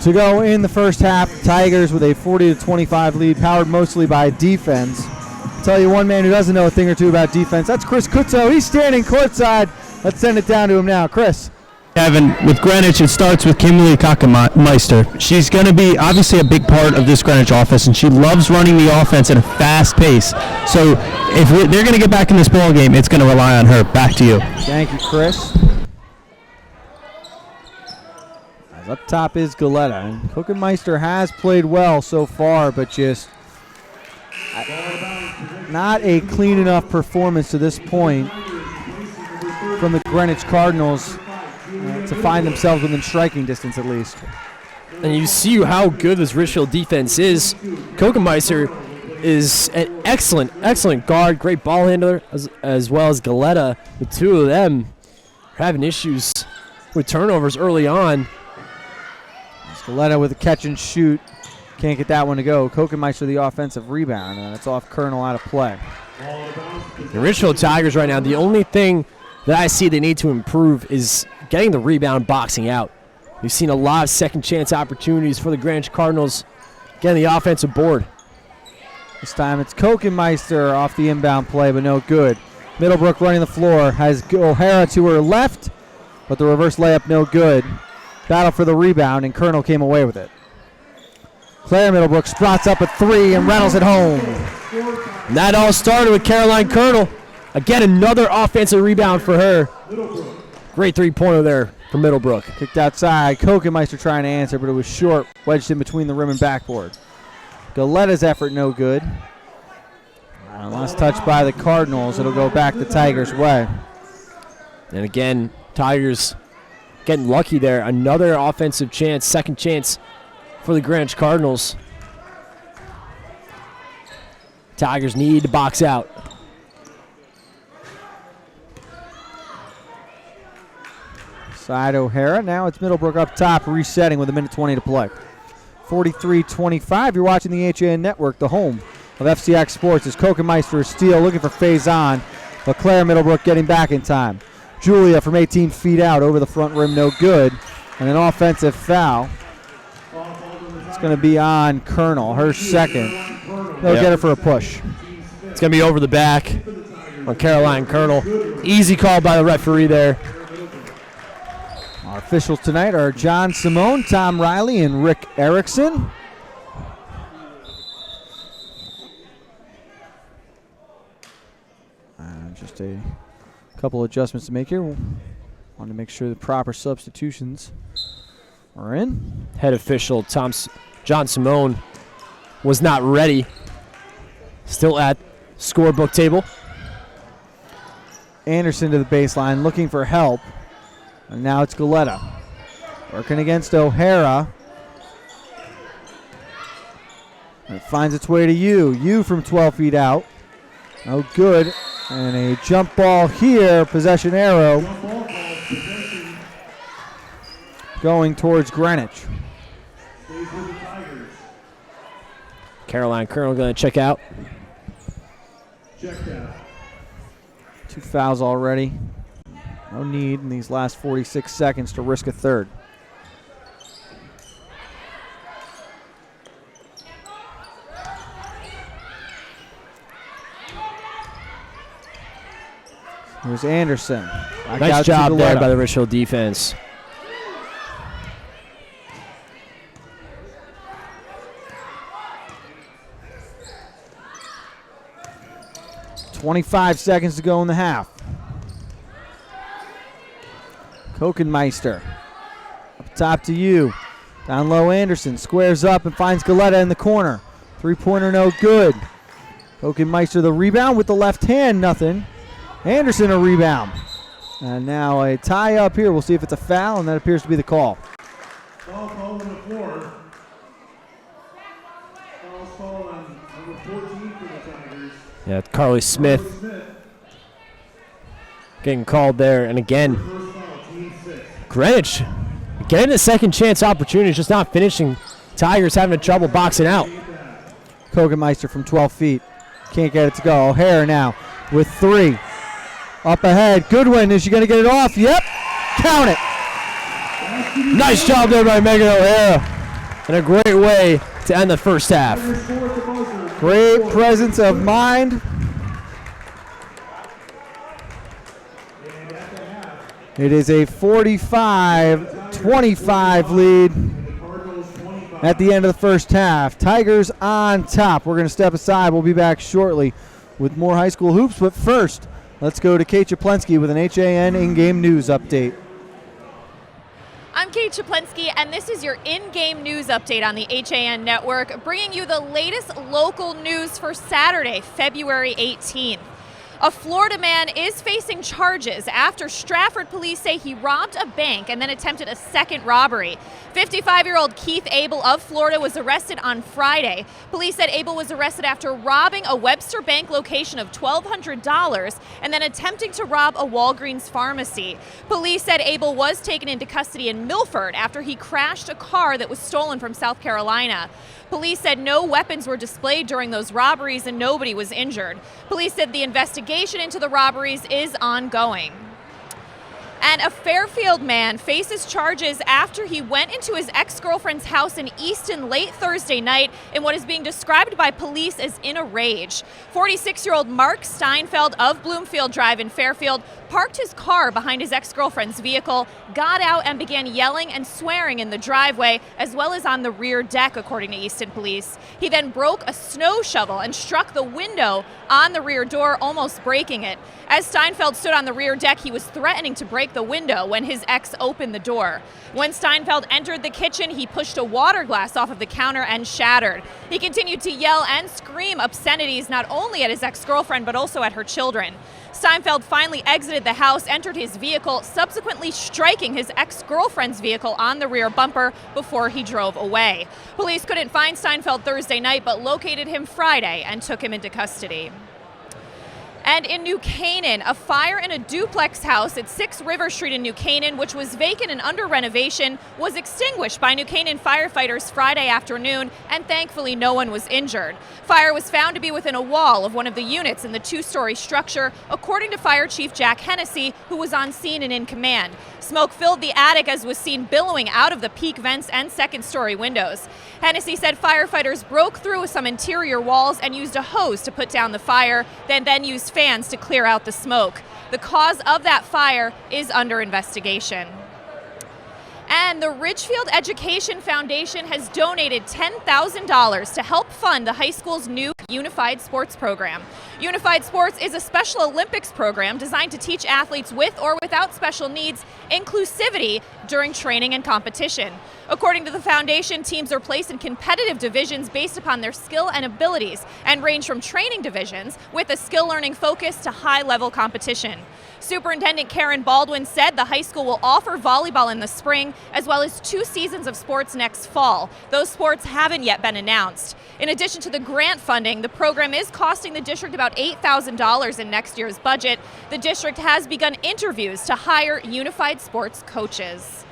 to go in the first half. Tigers with a 40-25 lead, powered mostly by defense. I'll tell you one man who doesn't know a thing or two about defense. That's Chris Kutzo. He's standing courtside. Let's send it down to him now. Chris. Kevin, with Greenwich, it starts with Kimberly Kakameister. She's going to be obviously a big part of this Greenwich offense, and she loves running the offense at a fast pace. So if they're going to get back in this ball game, it's going to rely on her. Back to you. Thank you, Chris. As up top is Galetta. And Kakameister has played well so far, but just not a clean enough performance to this point from the Greenwich Cardinals to find themselves within striking distance at least. And you see how good this Ridgefield defense is. Kakameister is an excellent guard, great ball handler, as well as Galetta. The two of them are having issues with turnovers early on. Galetta with a catch and shoot. Can't get that one to go. Kakameister the offensive rebound, and it's off Colonel out of play. The Ridgefield Tigers right now, the only thing that I see they need to improve is getting the rebound boxing out. We've seen a lot of second chance opportunities for the Greenwich Cardinals getting the offensive board. This time it's Kakameister off the inbound play, but no good. Middlebrook running the floor, has O'Hara to her left, but the reverse layup no good. Battle for the rebound, and Colonel came away with it. Claire Middlebrook spots up at three, and Reynolds at home. And that all started with Caroline Colonel. Again, another offensive rebound for her. Great three-pointer there for Middlebrook. Kicked outside. Kakameister trying to answer, but it was short. Wedged in between the rim and backboard. Galetta's effort no good. Last touch by the Cardinals. It'll go back the Tigers' way. And again, Tigers getting lucky there. Another offensive chance, second chance for the Greenwich Cardinals. Tigers need to box out. Side O'Hara. Now it's Middlebrook up top, resetting with 1:20 to play. 43-25. You're watching the HAN Network, the home of FCIAC Sports. As Kakameister is steal, looking for phase on. But Claire Middlebrook getting back in time. Julia from 18 feet out over the front rim, no good. And an offensive foul. It's going to be on Colonel, her second. They'll get her for a push. It's going to be over the back on Caroline Colonel. Easy call by the referee there. Our officials tonight are John Simone, Tom Riley, and Rick Erickson. Just a couple adjustments to make here. Want to make sure the proper substitutions are in. Head official John Simone was not ready. Still at scorebook table. Anderson to the baseline, looking for help. And now it's Galetta. Working against O'Hara. It finds its way to you. You from 12 feet out. No good. And a jump ball here. Possession arrow. Going towards Greenwich. Caroline Colonel going to check out. Checked out. 2 fouls already. No need in these last 46 seconds to risk a third. Here's Anderson. Nice job there by the Ridgefield defense. 25 seconds to go in the half. Kokenmeister up top to you. Down low, Anderson squares up and finds Galetta in the corner. Three-pointer no good. Kokenmeister the rebound with the left hand, nothing. Anderson a rebound. And now a tie up here. We'll see if it's a foul, and that appears to be the call. Foul call on the floor. Foul call on number 14 for the Tigers. Yeah, Carly Smith getting called there. And again, Greenwich getting a second chance opportunity, just not finishing. Tigers having trouble boxing out. Kokenmeister from 12 feet. Can't get it to go. O'Hara now with 3. Up ahead. Goodwin, is she going to get it off? Yep. Count it. Nice job there by Megan O'Hara. And a great way to end the first half. Great presence of mind. It is a 45-25 lead at the end of the first half. Tigers on top. We're going to step aside. We'll be back shortly with more high school hoops. But first, let's go to Kate Chaplensky with an HAN in-game news update. I'm Kate Chaplensky, and this is your in-game news update on the HAN Network, bringing you the latest local news for Saturday, February 18th. A Florida man is facing charges after Stratford police say he robbed a bank and then attempted a second robbery. 55-year-old Keith Abel of Florida was arrested on Friday. Police said Abel was arrested after robbing a Webster Bank location of $1,200 and then attempting to rob a Walgreens pharmacy. Police said Abel was taken into custody in Milford after he crashed a car that was stolen from South Carolina. Police said no weapons were displayed during those robberies and nobody was injured. Police said the investigation into the robberies is ongoing. And a Fairfield man faces charges after he went into his ex-girlfriend's house in Easton late Thursday night in what is being described by police as in a rage. 46-year-old Mark Steinfeld of Bloomfield Drive in Fairfield parked his car behind his ex-girlfriend's vehicle, got out and began yelling and swearing in the driveway as well as on the rear deck, according to Easton police. He then broke a snow shovel and struck the window on the rear door, almost breaking it. As Steinfeld stood on the rear deck, he was threatening to break the window when his ex opened the door. When Steinfeld entered the kitchen, he pushed a water glass off of the counter and shattered. He continued to yell and scream obscenities not only at his ex-girlfriend but also at her children. Steinfeld finally exited the house, entered his vehicle, subsequently striking his ex-girlfriend's vehicle on the rear bumper before he drove away. Police couldn't find Steinfeld Thursday night but located him Friday and took him into custody. And in New Canaan, a fire in a duplex house at 6 River Street in New Canaan, which was vacant and under renovation, was extinguished by New Canaan firefighters Friday afternoon, and thankfully no one was injured. Fire was found to be within a wall of one of the units in the 2-story structure, according to Fire Chief Jack Hennessy, who was on scene and in command. Smoke filled the attic as was seen billowing out of the peak vents and second-story windows. Hennessy said firefighters broke through some interior walls and used a hose to put down the fire, then used fans to clear out the smoke. The cause of that fire is under investigation. And the Ridgefield Education Foundation has donated $10,000 to help fund the high school's new Unified Sports program. Unified Sports is a Special Olympics program designed to teach athletes with or without special needs inclusivity during training and competition. According to the foundation, teams are placed in competitive divisions based upon their skill and abilities and range from training divisions with a skill learning focus to high-level competition. Superintendent Karen Baldwin said the high school will offer volleyball in the spring as well as 2 seasons of sports next fall. Those sports haven't yet been announced. In addition to the grant funding, the program is costing the district about $8,000 in next year's budget. The district has begun interviews to hire Unified Sports coaches.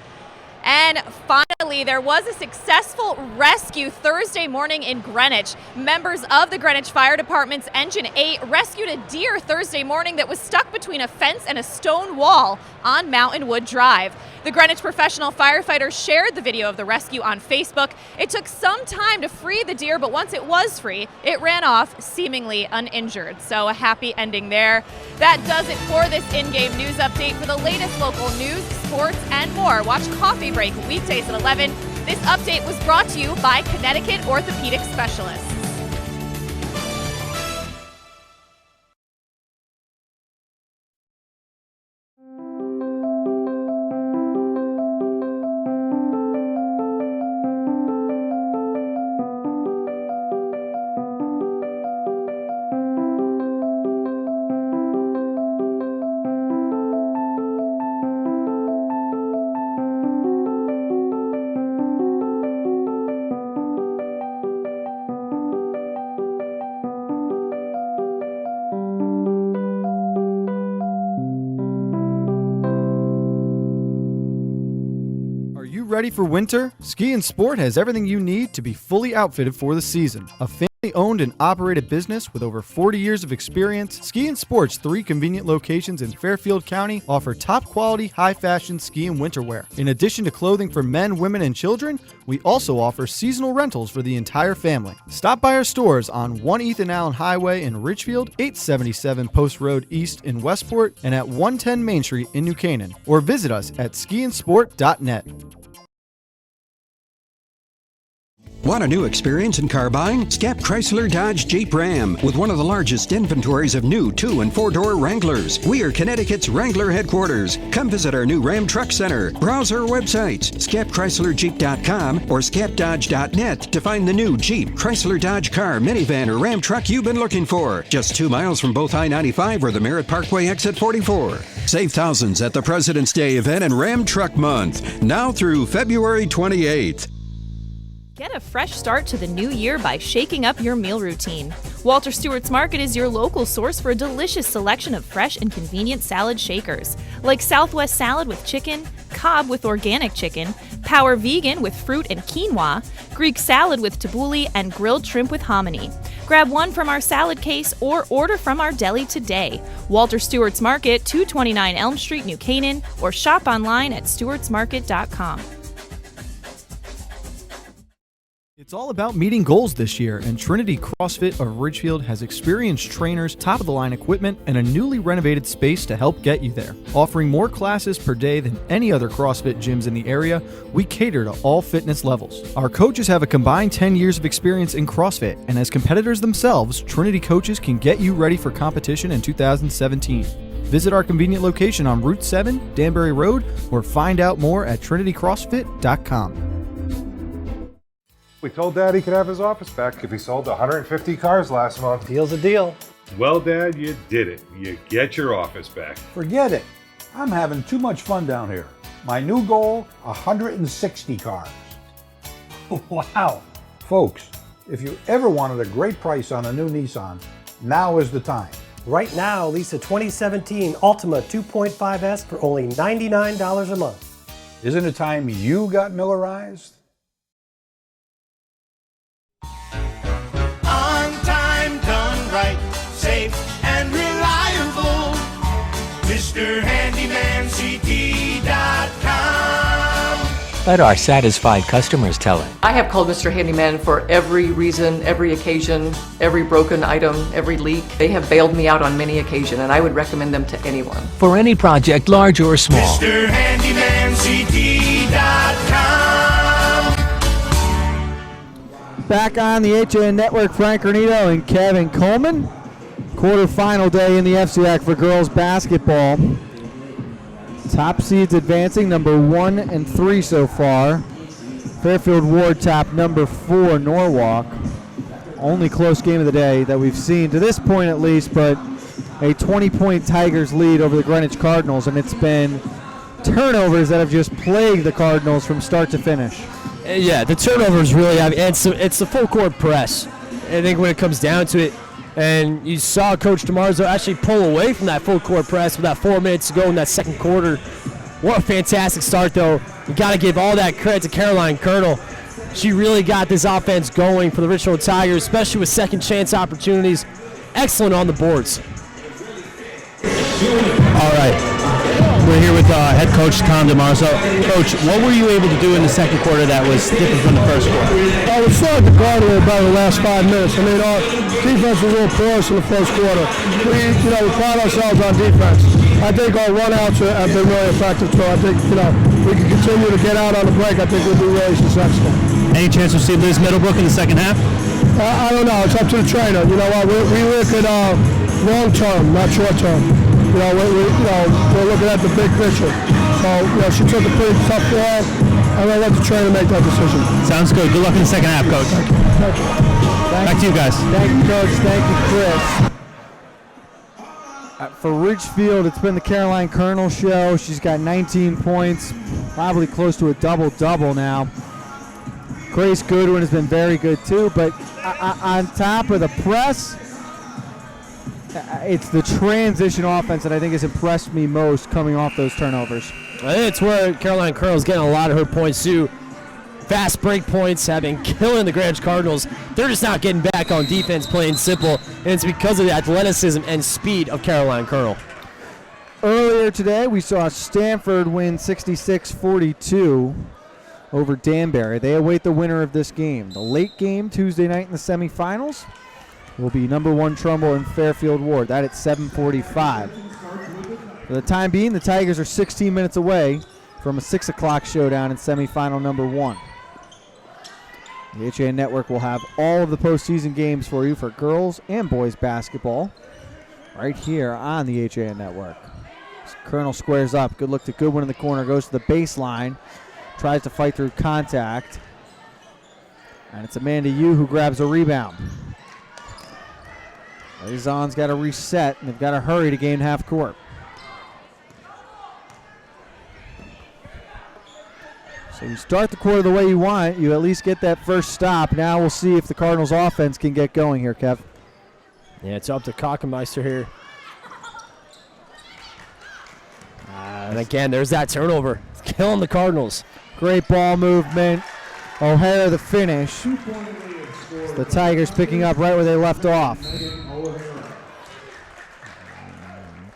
And finally, there was a successful rescue Thursday morning in Greenwich. Members of the Greenwich Fire Department's Engine 8 rescued a deer Thursday morning that was stuck between a fence and a stone wall on Mountain Wood Drive. The Greenwich professional firefighters shared the video of the rescue on Facebook. It took some time to free the deer, but once it was free, it ran off seemingly uninjured. So a happy ending there. That does it for this in-game news update. For the latest local news, sports, and more, watch Coffee Break weekdays at 11. This update was brought to you by Connecticut Orthopedic Specialists. ready for winter? Ski and Sport has everything you need to be fully outfitted for the season. A family-owned and operated business with over 40 years of experience, Ski and Sport's 3 convenient locations in Fairfield County offer top-quality, high-fashion ski and winter wear. In addition to clothing for men, women, and children, we also offer seasonal rentals for the entire family. Stop by our stores on 1 Ethan Allen Highway in Ridgefield, 877 Post Road East in Westport, and at 110 Main Street in New Canaan, or visit us at skiandsport.net. Want a new experience in car buying? Skep Chrysler Dodge Jeep Ram with one of the largest inventories of new 2- and 4-door Wranglers. We are Connecticut's Wrangler headquarters. Come visit our new Ram Truck Center. Browse our websites, skepchryslerjeep.com or skepdodge.net to find the new Jeep, Chrysler Dodge car, minivan, or Ram truck you've been looking for. Just 2 miles from both I-95 or the Merritt Parkway exit 44. Save thousands at the President's Day event and Ram Truck Month, now through February 28th. Get a fresh start to the new year by shaking up your meal routine. Walter Stewart's Market is your local source for a delicious selection of fresh and convenient salad shakers, like Southwest salad with chicken, Cobb with organic chicken, Power Vegan with fruit and quinoa, Greek salad with tabbouleh, and grilled shrimp with hominy. Grab one from our salad case or order from our deli today. Walter Stewart's Market, 229 Elm Street, New Canaan, or shop online at stewartsmarket.com. It's all about meeting goals this year, and Trinity CrossFit of Ridgefield has experienced trainers, top-of-the-line equipment, and a newly renovated space to help get you there. Offering more classes per day than any other CrossFit gyms in the area, we cater to all fitness levels. Our coaches have a combined 10 years of experience in CrossFit, and as competitors themselves, Trinity coaches can get you ready for competition in 2017. Visit our convenient location on Route 7, Danbury Road, or find out more at trinitycrossfit.com. We told Dad he could have his office back if he sold 150 cars last month. Deal's a deal. Well, Dad, you did it. You get your office back. Forget it. I'm having too much fun down here. My new goal, 160 cars. Wow. Folks, if you ever wanted a great price on a new Nissan, now is the time. Right now, lease a 2017 Altima 2.5S for only $99 a month. Isn't it time you got Millerized? Safe and reliable. MrHandymanCT.com. Let our satisfied customers tell it. I have called Mr. Handyman for every reason, every occasion, every broken item, every leak. They have bailed me out on many occasions, and I would recommend them to anyone. For any project, large or small. MrHandymanCT.com. Back on the HN Network, Frank Granito and Kevin Coleman. Quarterfinal day in the FCIAC for girls basketball. Top seeds advancing, number 1 and 3 so far. Fairfield Ward top number 4, Norwalk. Only close game of the day that we've seen to this point at least, but a 20-point Tigers lead over the Greenwich Cardinals, and it's been turnovers that have just plagued the Cardinals from start to finish. Yeah, the turnovers really have, and it's the full court press. I think when it comes down to it, and you saw Coach DeMarzo actually pull away from that full court press with that 4 minutes to go in that second quarter. What a fantastic start, though. You got to give all that credit to Caroline Colonel. She really got this offense going for the Ridgefield Tigers, especially with second chance opportunities. Excellent on the boards. All right. We're here with head coach Tom DeMarzo. Coach, what were you able to do in the second quarter that was different from the first quarter? I was starting to guard her about the last 5 minutes. I mean, our defense was a little porous in the first quarter. We pride ourselves on defense. I think our run-outs have been really effective, so I think, we can continue to get out on the break. I think we'll be really successful. Any chance we'll see Liz Middlebrook in the second half? I don't know. It's up to the trainer. You know what? We look at long-term, not short-term. We're looking at the big picture. So, she took a pretty tough ball. I'm going to let the trainer make that decision. Sounds good. Good luck in the second half, Coach. Thank you. Back to you guys. Thank you, Coach. Thank you, Chris. For Ridgefield, it's been the Caroline Colonel show. She's got 19 points, probably close to a double-double now. Grace Goodwin has been very good, too. But on top of the press, It's the transition offense that I think has impressed me most coming off those turnovers. I think it's where Caroline Colonel's getting a lot of her points too. Fast break points have been killing the Greenwich Cardinals. They're just not getting back on defense, plain simple, and it's because of the athleticism and speed of Caroline Colonel. Earlier today, we saw Stanford win 66-42 over Danbury. They await the winner of this game. The late game Tuesday night in the semifinals will be number 1 Trumbull and Fairfield Ward. That at 7:45. For the time being, the Tigers are 16 minutes away from a 6 o'clock showdown in semifinal number 1. The HAN Network will have all of the postseason games for you for girls and boys basketball right here on the HAN Network. Colonel squares up. Good look to Goodwin in the corner. Goes to the baseline. Tries to fight through contact. And it's Amanda Yu who grabs a rebound. Azon's got to reset, and they've got to hurry to gain half court. So you start the quarter the way you want. You at least get that first stop. Now we'll see if the Cardinals offense can get going here, Kev. Yeah, it's up to Kockenmeister here. And again, there's that turnover. It's killing the Cardinals. Great ball movement. O'Hara the finish. The Tigers picking up right where they left off.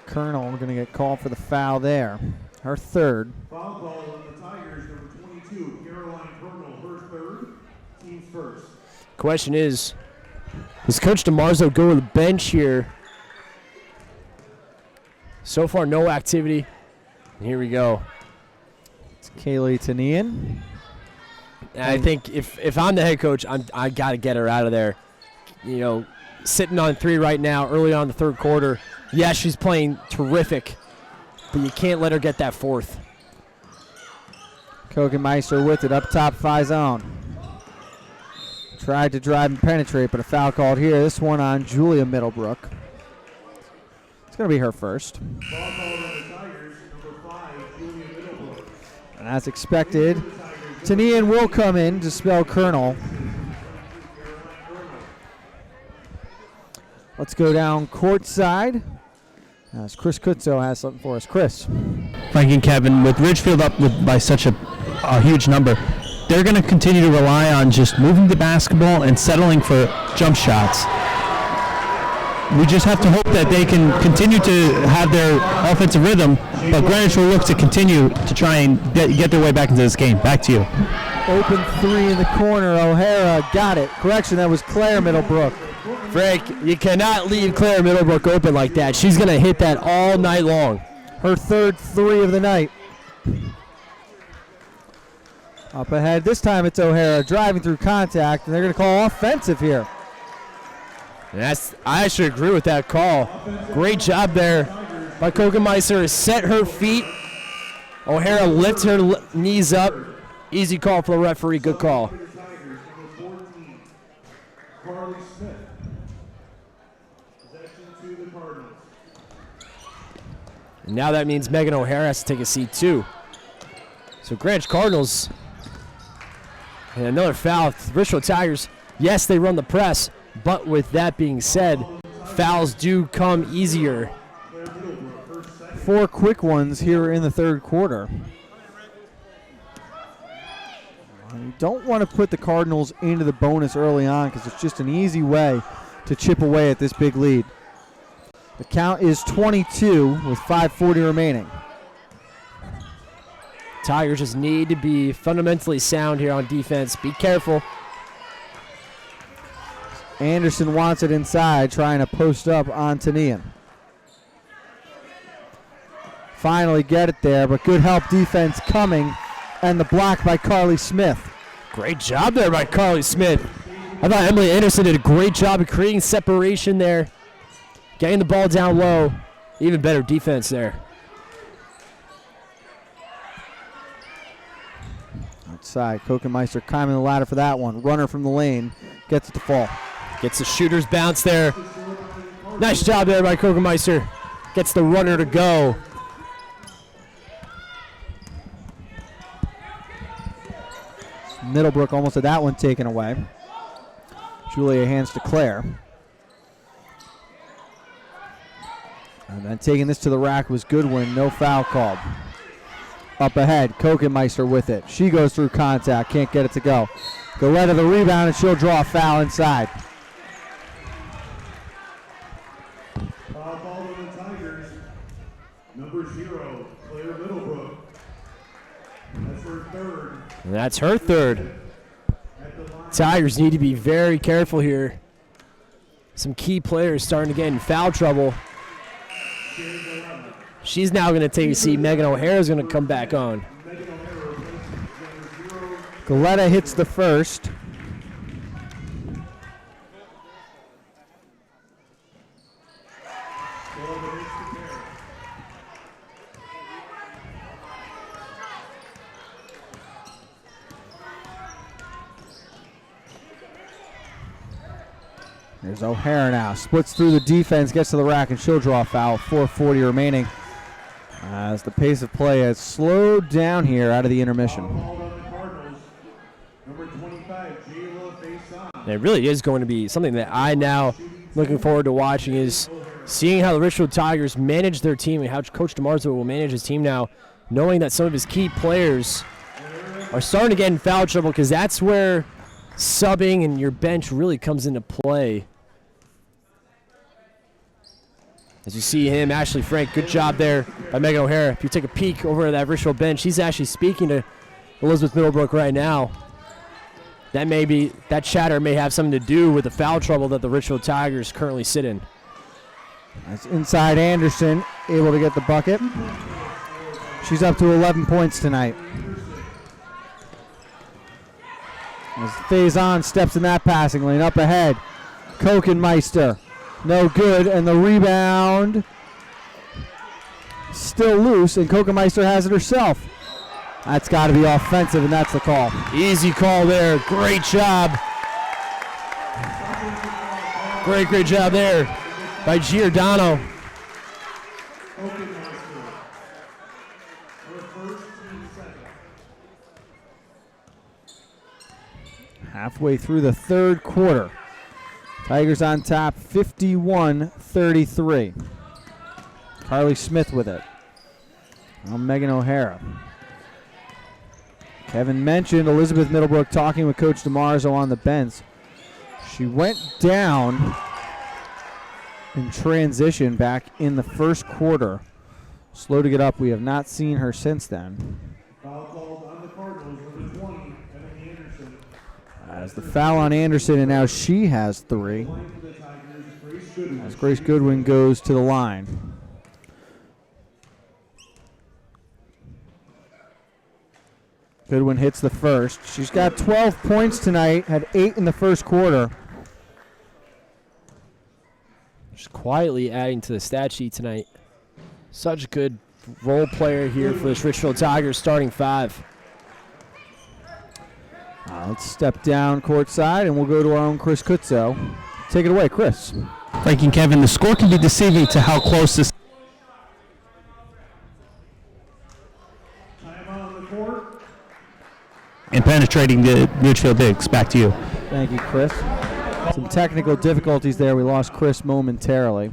Colonel going to get called for the foul there. Her third. Foul call on the Tigers, number 22, Caroline Colonel, her third, team's first. Question is, does Coach DeMarzo go to the bench here? So far, no activity. Here we go. It's Kaylee Tanian. I think if I'm the head coach, I got to get her out of there. You know, sitting on 3 right now, early on in the third quarter. Yeah, she's playing terrific, but you can't let her get that fourth. Kochenmeister with it up top, Faison. Tried to drive and penetrate, but a foul called here. This one on Julia Middlebrook. It's going to be her first. And as expected, Tanian will come in to spell Colonel. Let's go down courtside as Chris Kutzo has something for us. Chris. Frank and Kevin, with Ridgefield up by such a huge number, they're going to continue to rely on just moving the basketball and settling for jump shots. We just have to hope that they can continue to have their offensive rhythm, but Greenwich will look to continue to try and get their way back into this game. Back to you. Open 3 in the corner. O'Hara got it. Correction, that was Claire Middlebrook. Frank, you cannot leave Claire Middlebrook open like that. She's going to hit that all night long. Her third 3 of the night. Up ahead. This time it's O'Hara driving through contact, and they're going to call offensive here. And I actually agree with that call. Great job there by Kochenmeister to set her feet. O'Hara lifts her knees up. Easy call for the referee. Good call. And now that means Megan O'Hara has to take a seat too. So Greenwich Cardinals. And another foul. Ridgefield Tigers, yes, they run the press. But with that being said, fouls do come easier. 4 quick ones here in the third quarter. You don't want to put the Cardinals into the bonus early on because it's just an easy way to chip away at this big lead. The count is 22 with 5:40 remaining. Tigers just need to be fundamentally sound here on defense. Be careful. Anderson wants it inside, trying to post up on Tanian. Finally get it there, but good help defense coming, and the block by Carly Smith. Great job there by Carly Smith. I thought Emily Anderson did a great job of creating separation there, getting the ball down low. Even better defense there. Outside, Kochenmeister climbing the ladder for that one. Runner from the lane, gets it to fall. Gets the shooter's bounce there. Nice job there by Kochenmeister. Gets the runner to go. Middlebrook almost had that one taken away. Julia hands to Claire. And then taking this to the rack was Goodwin. No foul called. Up ahead, Kokenmeister with it. She goes through contact. Can't get it to go. Goleta the rebound, and she'll draw a foul inside. Foul ball on the Tigers. Number 0, Claire Middlebrook. That's her third. And that's her third. Tigers need to be very careful here. Some key players starting to get in foul trouble. She's now going to take a seat. Megan O'Hara's going to come back on. Goleta hits the first. There's O'Hara now. Splits through the defense, gets to the rack, and she'll draw a foul. 4:40 remaining. As the pace of play has slowed down here out of the intermission. It really is going to be something that I now looking forward to watching, is seeing how the Ridgefield Tigers manage their team and how Coach DeMarzo will manage his team now, knowing that some of his key players are starting to get in foul trouble, because that's where subbing and your bench really comes into play. As you see him, Ashley Frank, good job there by Megan O'Hara. If you take a peek over at that Ridgefield bench, he's actually speaking to Elizabeth Middlebrook right now. That chatter may have something to do with the foul trouble that the Ridgefield Tigers currently sit in. That's inside Anderson, able to get the bucket. She's up to 11 points tonight. As Faison steps in that passing lane, up ahead, Kokenmeister. No good, and the rebound still loose, and Kokenmeister has it herself. That's got to be offensive, and that's the call. Easy call there. Great job. Great job there by Giordano. Halfway through the third quarter. Tigers on top, 51-33. Carly Smith with it. Now Megan O'Hara. Kevin mentioned Elizabeth Middlebrook talking with Coach DeMarzo on the bench. She went down in transition back in the first quarter. Slow to get up. We have not seen her since then. Foul called on the Cardinals, number 20, Evan Anderson. As the foul on Anderson, and now she has 3. As Grace Goodwin goes to the line. Goodwin hits the first. She's got 12 points tonight, had 8 in the first quarter. Just quietly adding to the stat sheet tonight. Such a good role player here for the Ridgefield Tigers, starting 5. Let's step down courtside, and we'll go to our own Chris Kutzo. Take it away, Chris. Thank you, Kevin. The score can be deceiving to how close this. And penetrating the Ridgefield bigs. Back to you. Thank you, Chris. Some technical difficulties there. We lost Chris momentarily.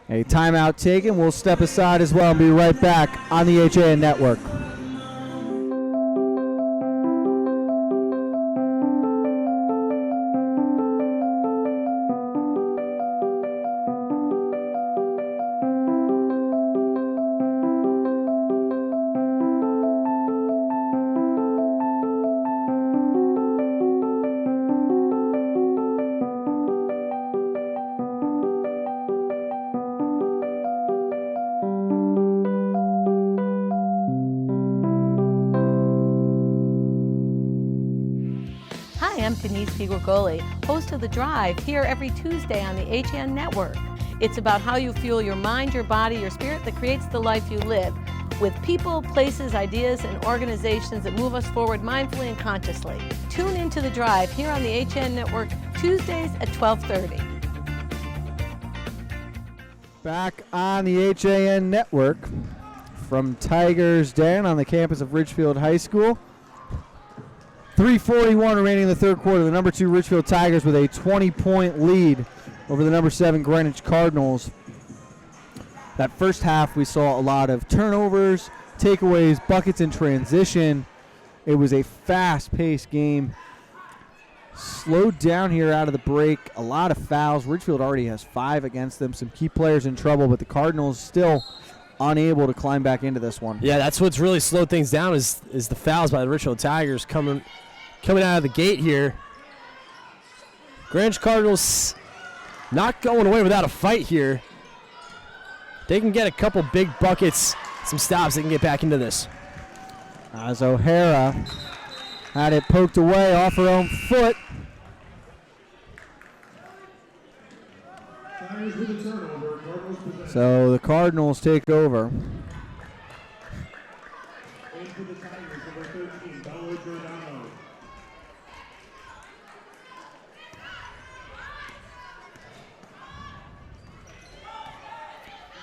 A timeout taken. We'll step aside as well and be right back on the HAN Network. Host of The Drive, here every Tuesday on the HAN Network. It's about how you fuel your mind, your body, your spirit that creates the life you live, with people, places, ideas, and organizations that move us forward mindfully and consciously. Tune into The Drive here on the HAN Network, Tuesdays at 12:30. Back on the HAN Network from Tigers Den on the campus of Ridgefield High School. 3:41 remaining in the third quarter. The number 2 Ridgefield Tigers with a 20-point lead over the number 7 Greenwich Cardinals. That first half, we saw a lot of turnovers, takeaways, buckets in transition. It was a fast-paced game. Slowed down here out of the break. A lot of fouls. Ridgefield already has 5 against them. Some key players in trouble, but the Cardinals still unable to climb back into this one. Yeah, that's what's really slowed things down is the fouls by the Ridgefield Tigers coming out of the gate here. Greenwich Cardinals not going away without a fight here. They can get a couple big buckets, some stops, they can get back into this. As O'Hara had it poked away off her own foot. So the Cardinals take over.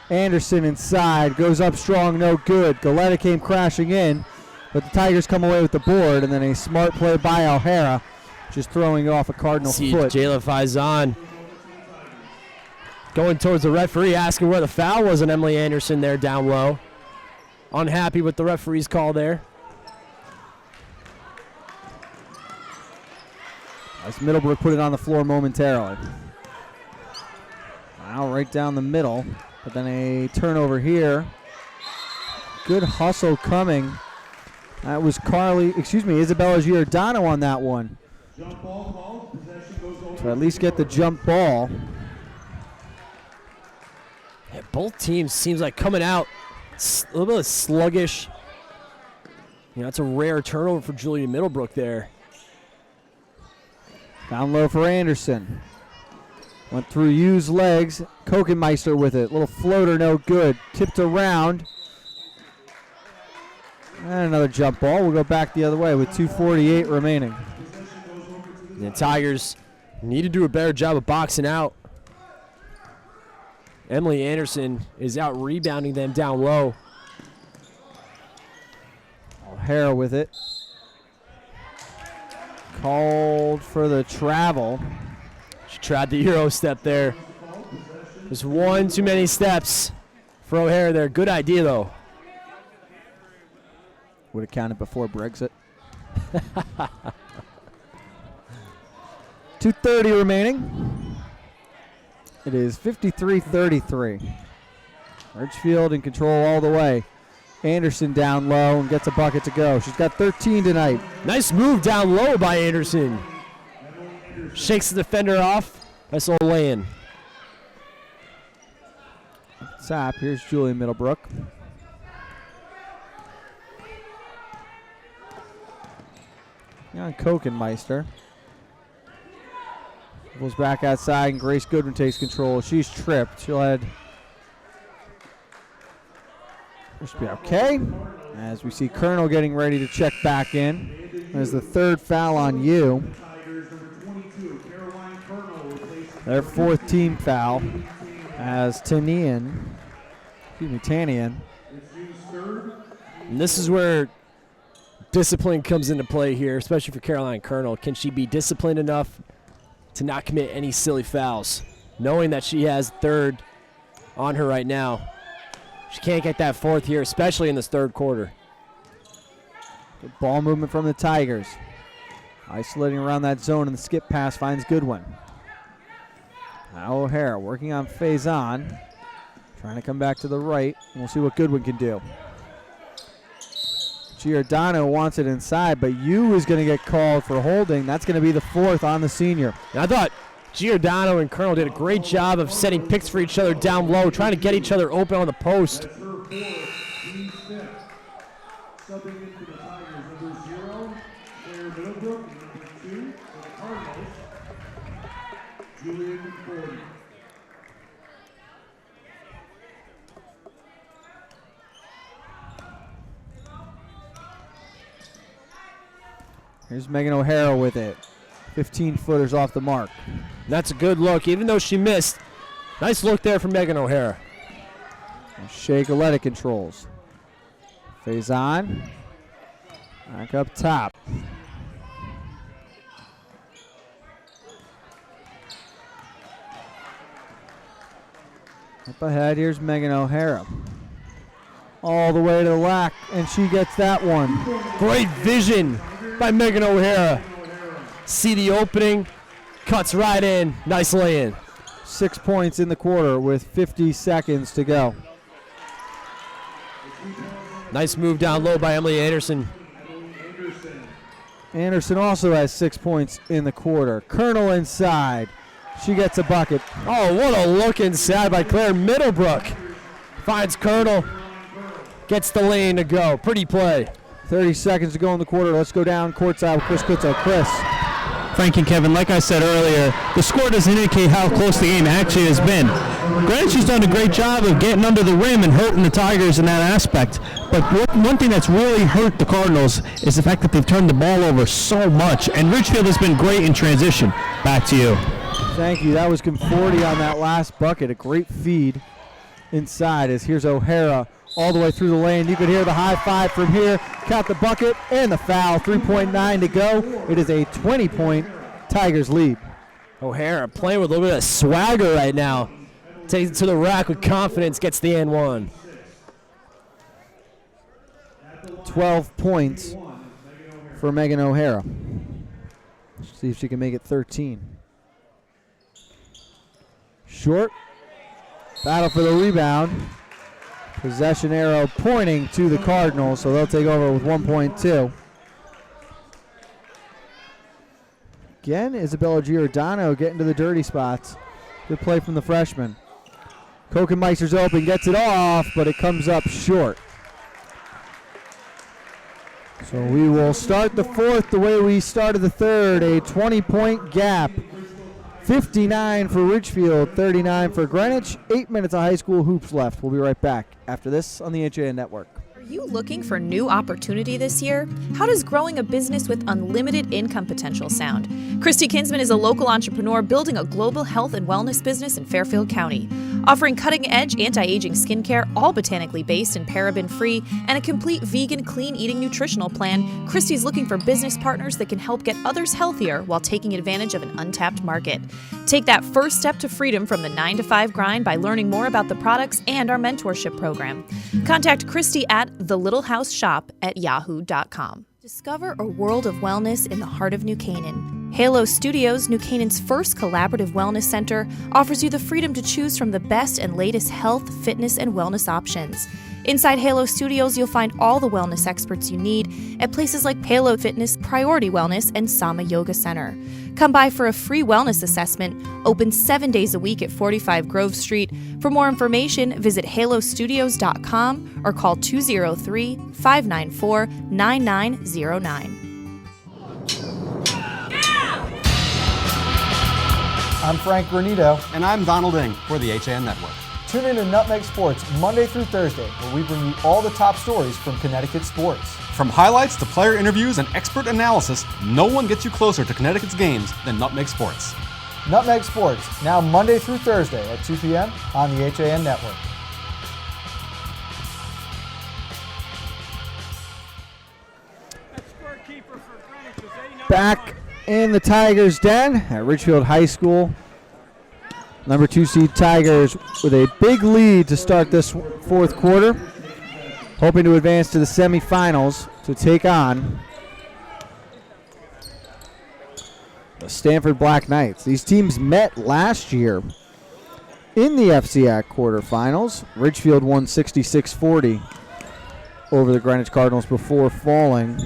Anderson inside, goes up strong, no good. Galetta came crashing in, but the Tigers come away with the board, and then a smart play by O'Hara, just throwing it off a Cardinal foot. Jayla Faison going towards the referee, asking where the foul was on Emily Anderson there down low. Unhappy with the referee's call there. As Middlebrook put it on the floor momentarily. Now right down the middle, but then a turnover here. Good hustle coming. That was Isabella Giordano on that one. To at least get the jump ball. Yeah, both teams seems like coming out a little bit sluggish. You know, it's a rare turnover for Julia Middlebrook there. Down low for Anderson. Went through Yu's legs. Kokenmeister with it. Little floater, no good. Tipped around. And another jump ball. We'll go back the other way with 2:48 remaining. The Tigers need to do a better job of boxing out. Emily Anderson is out rebounding them down low. O'Hara with it. Called for the travel. She tried the Euro step there. Just one too many steps for O'Hara there. Good idea, though. Would have counted before Brexit. 2:30 remaining. It is 53-33. Ridgefield in control all the way. Anderson down low and gets a bucket to go. She's got 13 tonight. Nice move down low by Anderson. Shakes the defender off. Nice little lay-in. Top, here's Julia Middlebrook. Young Kokenmeister. Goes back outside, and Grace Goodwin takes control. She's tripped. She'll head. This should be okay. As we see Colonel getting ready to check back in. There's the third foul on you. Their fourth team foul. As Tanian. And this is where discipline comes into play here, especially for Caroline Colonel. Can she be disciplined enough to not commit any silly fouls, knowing that she has third on her right now? She can't get that fourth here, especially in this third quarter. Good ball movement from the Tigers. Isolating around that zone, and the skip pass finds Goodwin. Now O'Hara working on Faison. Trying to come back to the right, and we'll see what Goodwin can do. Giordano wants it inside, but Yu is going to get called for holding. That's going to be the fourth on the senior. And I thought Giordano and Colonel did a great job of setting picks for each other down low, trying to get each other open on the post. Here's Megan O'Hara with it. 15-footers off the mark. That's a good look, even though she missed. Nice look there from Megan O'Hara. Shea Galetta controls. Faison. Back up top. Up ahead, here's Megan O'Hara. All the way to the rack, and she gets that one. Great vision by Megan O'Hara. See the opening, cuts right in. Nice lay-in. 6 points in the quarter with 50 seconds to go. Nice move down low by Emily Anderson. Anderson also has 6 points in the quarter. Colonel inside. She gets a bucket. Oh, what a look inside by Claire Middlebrook. Finds Colonel. Gets the lane to go. Pretty play. 30 seconds to go in the quarter. Let's go down courtside with Chris Kutzo. Chris. Frank and Kevin, like I said earlier, the score doesn't indicate how close the game actually has been. Greenwich has done a great job of getting under the rim and hurting the Tigers in that aspect. But one thing that's really hurt the Cardinals is the fact that they've turned the ball over so much. And Ridgefield has been great in transition. Back to you. Thank you. That was Conforti on that last bucket. A great feed inside as here's O'Hara all the way through the lane. You could hear the high five from here. Count the bucket and the foul. 3.9 to go. It is a 20-point Tigers lead. O'Hara playing with a little bit of swagger right now. Takes it to the rack with confidence. Gets the and one. 12 points for Megan O'Hara. See if she can make it 13. Short. Battle for the rebound. Possession arrow pointing to the Cardinals, so they'll take over with 1.2. Again, Isabella Giordano getting to the dirty spots. Good play from the freshman. Kokenmeister's open, gets it off, but it comes up short. So we will start the fourth the way we started the third, a 20-point gap. 59 for Ridgefield, 39 for Greenwich. 8 minutes of high school hoops left. We'll be right back after this on the HAN Network. Are you looking for new opportunity this year? How does growing a business with unlimited income potential sound? Christy Kinsman is a local entrepreneur building a global health and wellness business in Fairfield County. Offering cutting-edge anti-aging skincare, all botanically based and paraben-free, and a complete vegan, clean-eating nutritional plan, Christy's looking for business partners that can help get others healthier while taking advantage of an untapped market. Take that first step to freedom from the 9-to-5 grind by learning more about the products and our mentorship program. Contact Christy at thelittlehouseshop@yahoo.com. Discover a world of wellness in the heart of New Canaan. Halo Studios, New Canaan's first collaborative wellness center, offers you the freedom to choose from the best and latest health, fitness, and wellness options. Inside Halo Studios, you'll find all the wellness experts you need at places like Halo Fitness, Priority Wellness, and Sama Yoga Center. Come by for a free wellness assessment, open 7 days a week at 45 Grove Street. For more information, visit halostudios.com or call 203-594-9909. I'm Frank Granito. And I'm Donald Ing for the HAN Network. Tune in to Nutmeg Sports Monday through Thursday, where we bring you all the top stories from Connecticut sports. From highlights to player interviews and expert analysis, no one gets you closer to Connecticut's games than Nutmeg Sports. Nutmeg Sports, now Monday through Thursday at 2 p.m. on the HAN Network. Back in the Tigers' den at Ridgefield High School. Number 2 seed Tigers with a big lead to start this fourth quarter. Hoping to advance to the semifinals to take on the Stanford Black Knights. These teams met last year in the FCIAC quarterfinals. Ridgefield won 66-40 over the Greenwich Cardinals before falling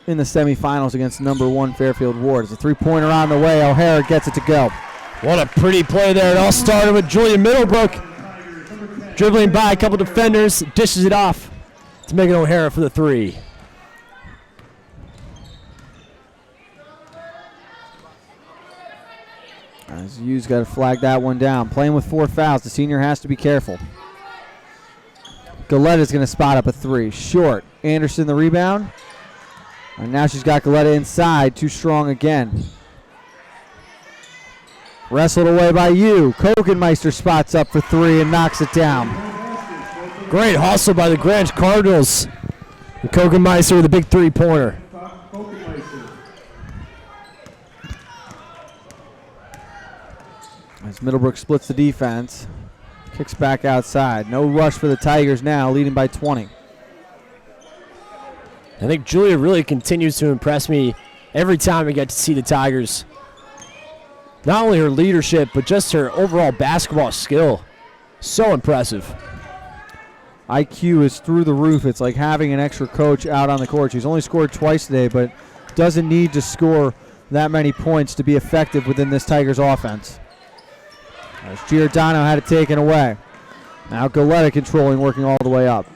in the semifinals against number 1 Fairfield Ward. It's a three-pointer on the way. O'Hara gets it to go. What a pretty play there. It all started with Julia Middlebrook dribbling by a couple defenders, dishes it off to Megan O'Hara for the three. As Hughes got to flag that one down. Playing with 4 fouls. The senior has to be careful. Galletta's going to spot up a three. Short. Anderson the rebound. And now she's got Galetta inside. Too strong again. Wrestled away by Yu. Kokenmeister spots up for 3 and knocks it down. Great hustle by the Greenwich Cardinals. And Kokenmeister with a big three-pointer. As Middlebrook splits the defense. Kicks back outside. No rush for the Tigers now, leading by 20. I think Julia really continues to impress me every time we get to see the Tigers. Not only her leadership, but just her overall basketball skill. So impressive. IQ is through the roof. It's like having an extra coach out on the court. She's only scored twice today, but doesn't need to score that many points to be effective within this Tigers offense. As Giordano had it taken away. Now Galetta controlling, working all the way up.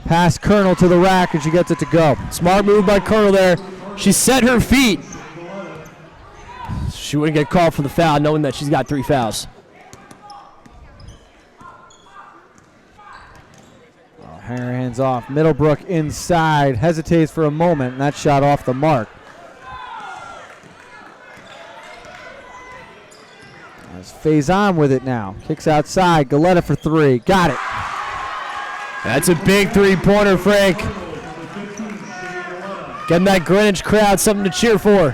Pass Colonel to the rack, and she gets it to go. Smart move by Colonel there. She set her feet. She wouldn't get called for the foul, knowing that she's got 3 fouls. Hanger hands off. Middlebrook inside. Hesitates for a moment, and that shot off the mark. As Faison with it now. Kicks outside. Galetta for 3. Got it. That's a big 3-pointer, Frank. Getting that Greenwich crowd something to cheer for.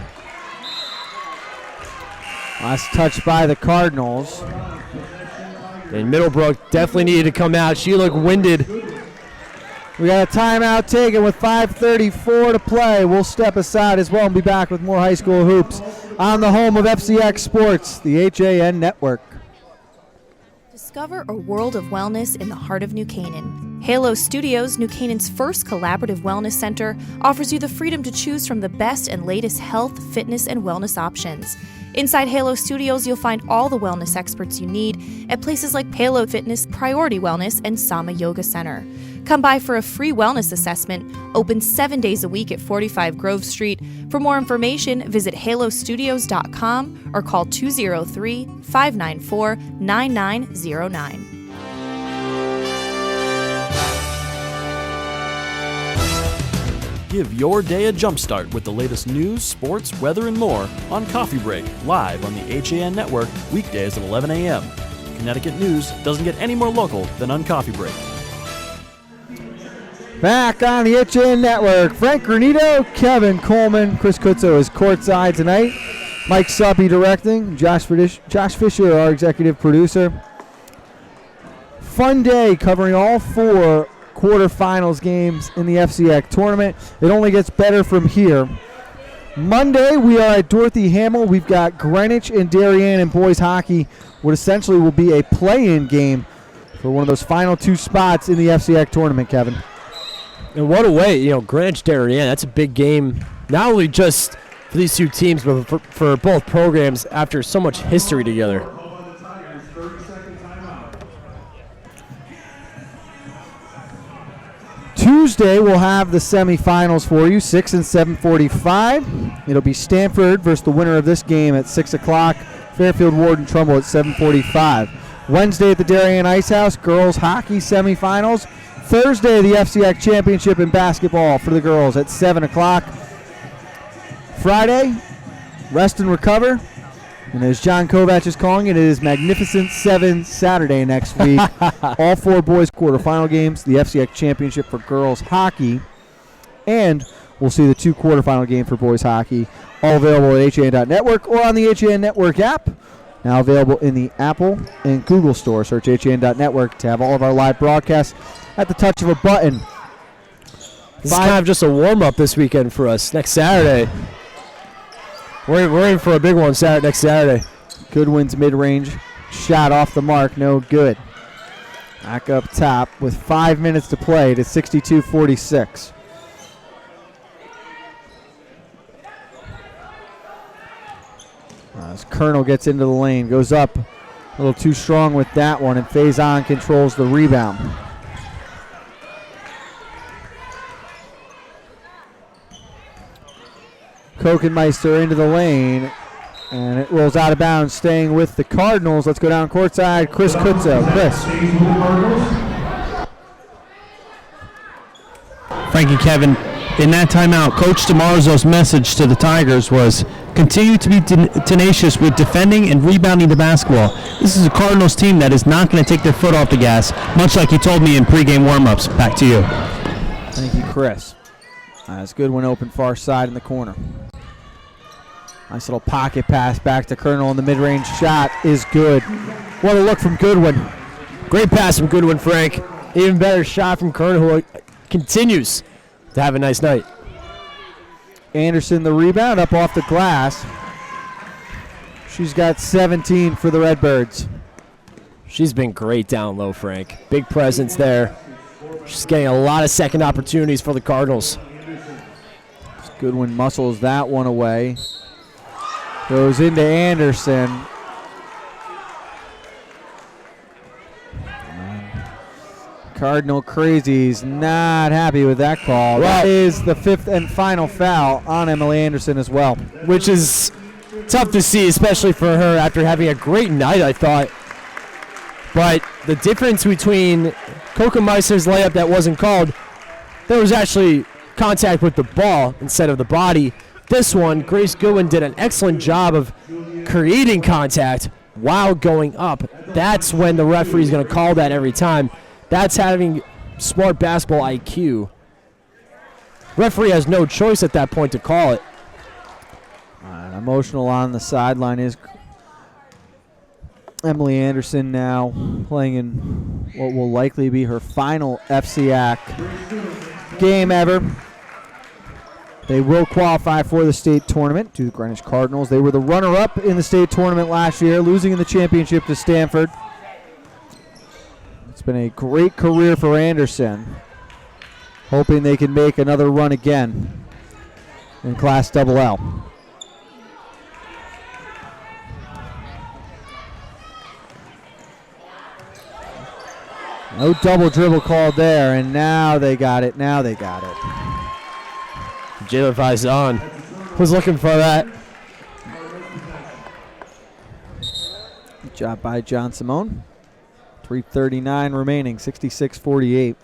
Last touch by the Cardinals. And Middlebrook definitely needed to come out. She looked winded. We got a timeout taken with 5:34 to play. We'll step aside as well and be back with more high school hoops on the home of FCIAC Sports, the HAN Network. Discover a world of wellness in the heart of New Canaan. Halo Studios, New Canaan's first collaborative wellness center, offers you the freedom to choose from the best and latest health, fitness, and wellness options. Inside Halo Studios, you'll find all the wellness experts you need at places like Halo Fitness, Priority Wellness, and Sama Yoga Center. Come by for a free wellness assessment, open 7 days a week at 45 Grove Street. For more information, visit halostudios.com or call 203-594-9909. Give your day a jumpstart with the latest news, sports, weather, and more on Coffee Break, live on the HAN Network, weekdays at 11 a.m. Connecticut news doesn't get any more local than on Coffee Break. Back on the HAN Network, Frank Granito, Kevin Coleman, Chris Kutzo is courtside tonight. Mike Suppy directing, Josh Fisher, our executive producer. Fun day covering all 4 quarterfinals games in the FCIAC tournament. It only gets better from here. Monday, we are at Dorothy Hamill. We've got Greenwich and Darien in boys hockey, what essentially will be a play-in game for one of those final 2 spots in the FCIAC tournament, Kevin. And what a way, Greenwich Darien, that's a big game, not only just for these 2 teams, but for both programs after so much history together. Tuesday, we'll have the semifinals for you, 6 and 7:45. It'll be Stanford versus the winner of this game at 6 o'clock. Fairfield Ward and Trumbull at 7:45. Wednesday at the Darien Ice House, girls hockey semifinals. Thursday, the FCIAC Championship in basketball for the girls at 7 o'clock. Friday, rest and recover. And as John Kovac is calling it, it is Magnificent 7 Saturday next week. All 4 boys quarterfinal games, the FCIAC Championship for girls hockey, and we'll see the 2 quarterfinal games for boys hockey, all available at HAN.network or on the HAN Network app. Now available in the Apple and Google store. Search HAN.network to have all of our live broadcasts at the touch of a button. This is kind of just a warm-up this weekend for us. Next Saturday, we're in for a big one next Saturday. Goodwin's mid-range shot off the mark, no good. Back up top with 5 minutes to play to 62-46. As Colonel gets into the lane, goes up a little too strong with that one, and Faison controls the rebound. Kokenmeister into the lane, and it rolls out of bounds, staying with the Cardinals. Let's go down courtside. Chris Kutzo. Chris. Frankie, Kevin, in that timeout, Coach DeMarzo's message to the Tigers was continue to be tenacious with defending and rebounding the basketball. This is a Cardinals team that is not going to take their foot off the gas, much like you told me in pregame warm-ups. Back to you. Thank you, Chris. That's good one, open far side in the corner. Nice little pocket pass back to Colonel, and the mid-range shot is good. What a look from Goodwin. Great pass from Goodwin, Frank. Even better shot from Colonel, who continues to have a nice night. Anderson, the rebound, up off the glass. She's got 17 for the Redbirds. She's been great down low, Frank. Big presence there. She's getting a lot of second opportunities for the Cardinals. Goodwin muscles that one away. Goes into Anderson. Cardinal Crazies not happy with that call. That is the 5th and final foul on Emily Anderson as well. Which is tough to see, especially for her after having a great night, I thought. But the difference between Kochermeister's layup that wasn't called, there was actually contact with the ball instead of the body. This one, Grace Goodwin did an excellent job of creating contact while going up. That's when the referee's going to call that every time. That's having smart basketball IQ. Referee has no choice at that point to call it. Emotional on the sideline is Emily Anderson, now playing in what will likely be her final FCIAC game ever. They will qualify for the state tournament to the Greenwich Cardinals. They were the runner-up in the state tournament last year, losing in the championship to Stanford. It's been a great career for Anderson, hoping they can make another run again in Class LL. No double dribble called there, and now they got it. Now they got it. Jalen Faison was looking for that. Good job by John Simone. 3:39 remaining, 66-48.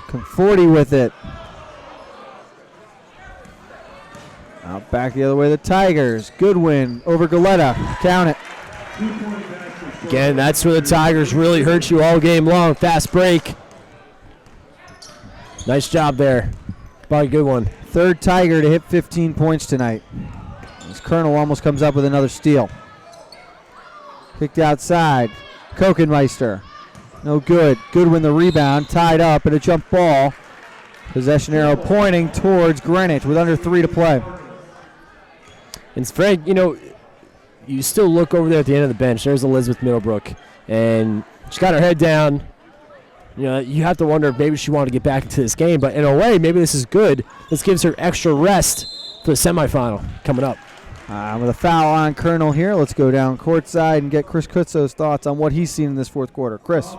Conforti with it. Out back the other way, the Tigers. Goodwin over Goleta. Count it. Again, that's where the Tigers really hurt you all game long. Fast break. Nice job there by Goodwin. Third Tiger to hit 15 points tonight. This Colonel almost comes up with another steal. Kicked outside. Kochermeister. No good. Goodwin the rebound. Tied up and a jump ball. Possession arrow pointing towards Greenwich with under 3 to play. And Frank, you know, you still look over there at the end of the bench. There's Elizabeth Middlebrook. And she's got her head down. You know, you have to wonder if maybe she wanted to get back into this game. But in a way, maybe this is good. This gives her extra rest for the semifinal coming up. With a foul on Colonel here, let's go down courtside and get Chris Kutzo's thoughts on what he's seen in this fourth quarter. Chris.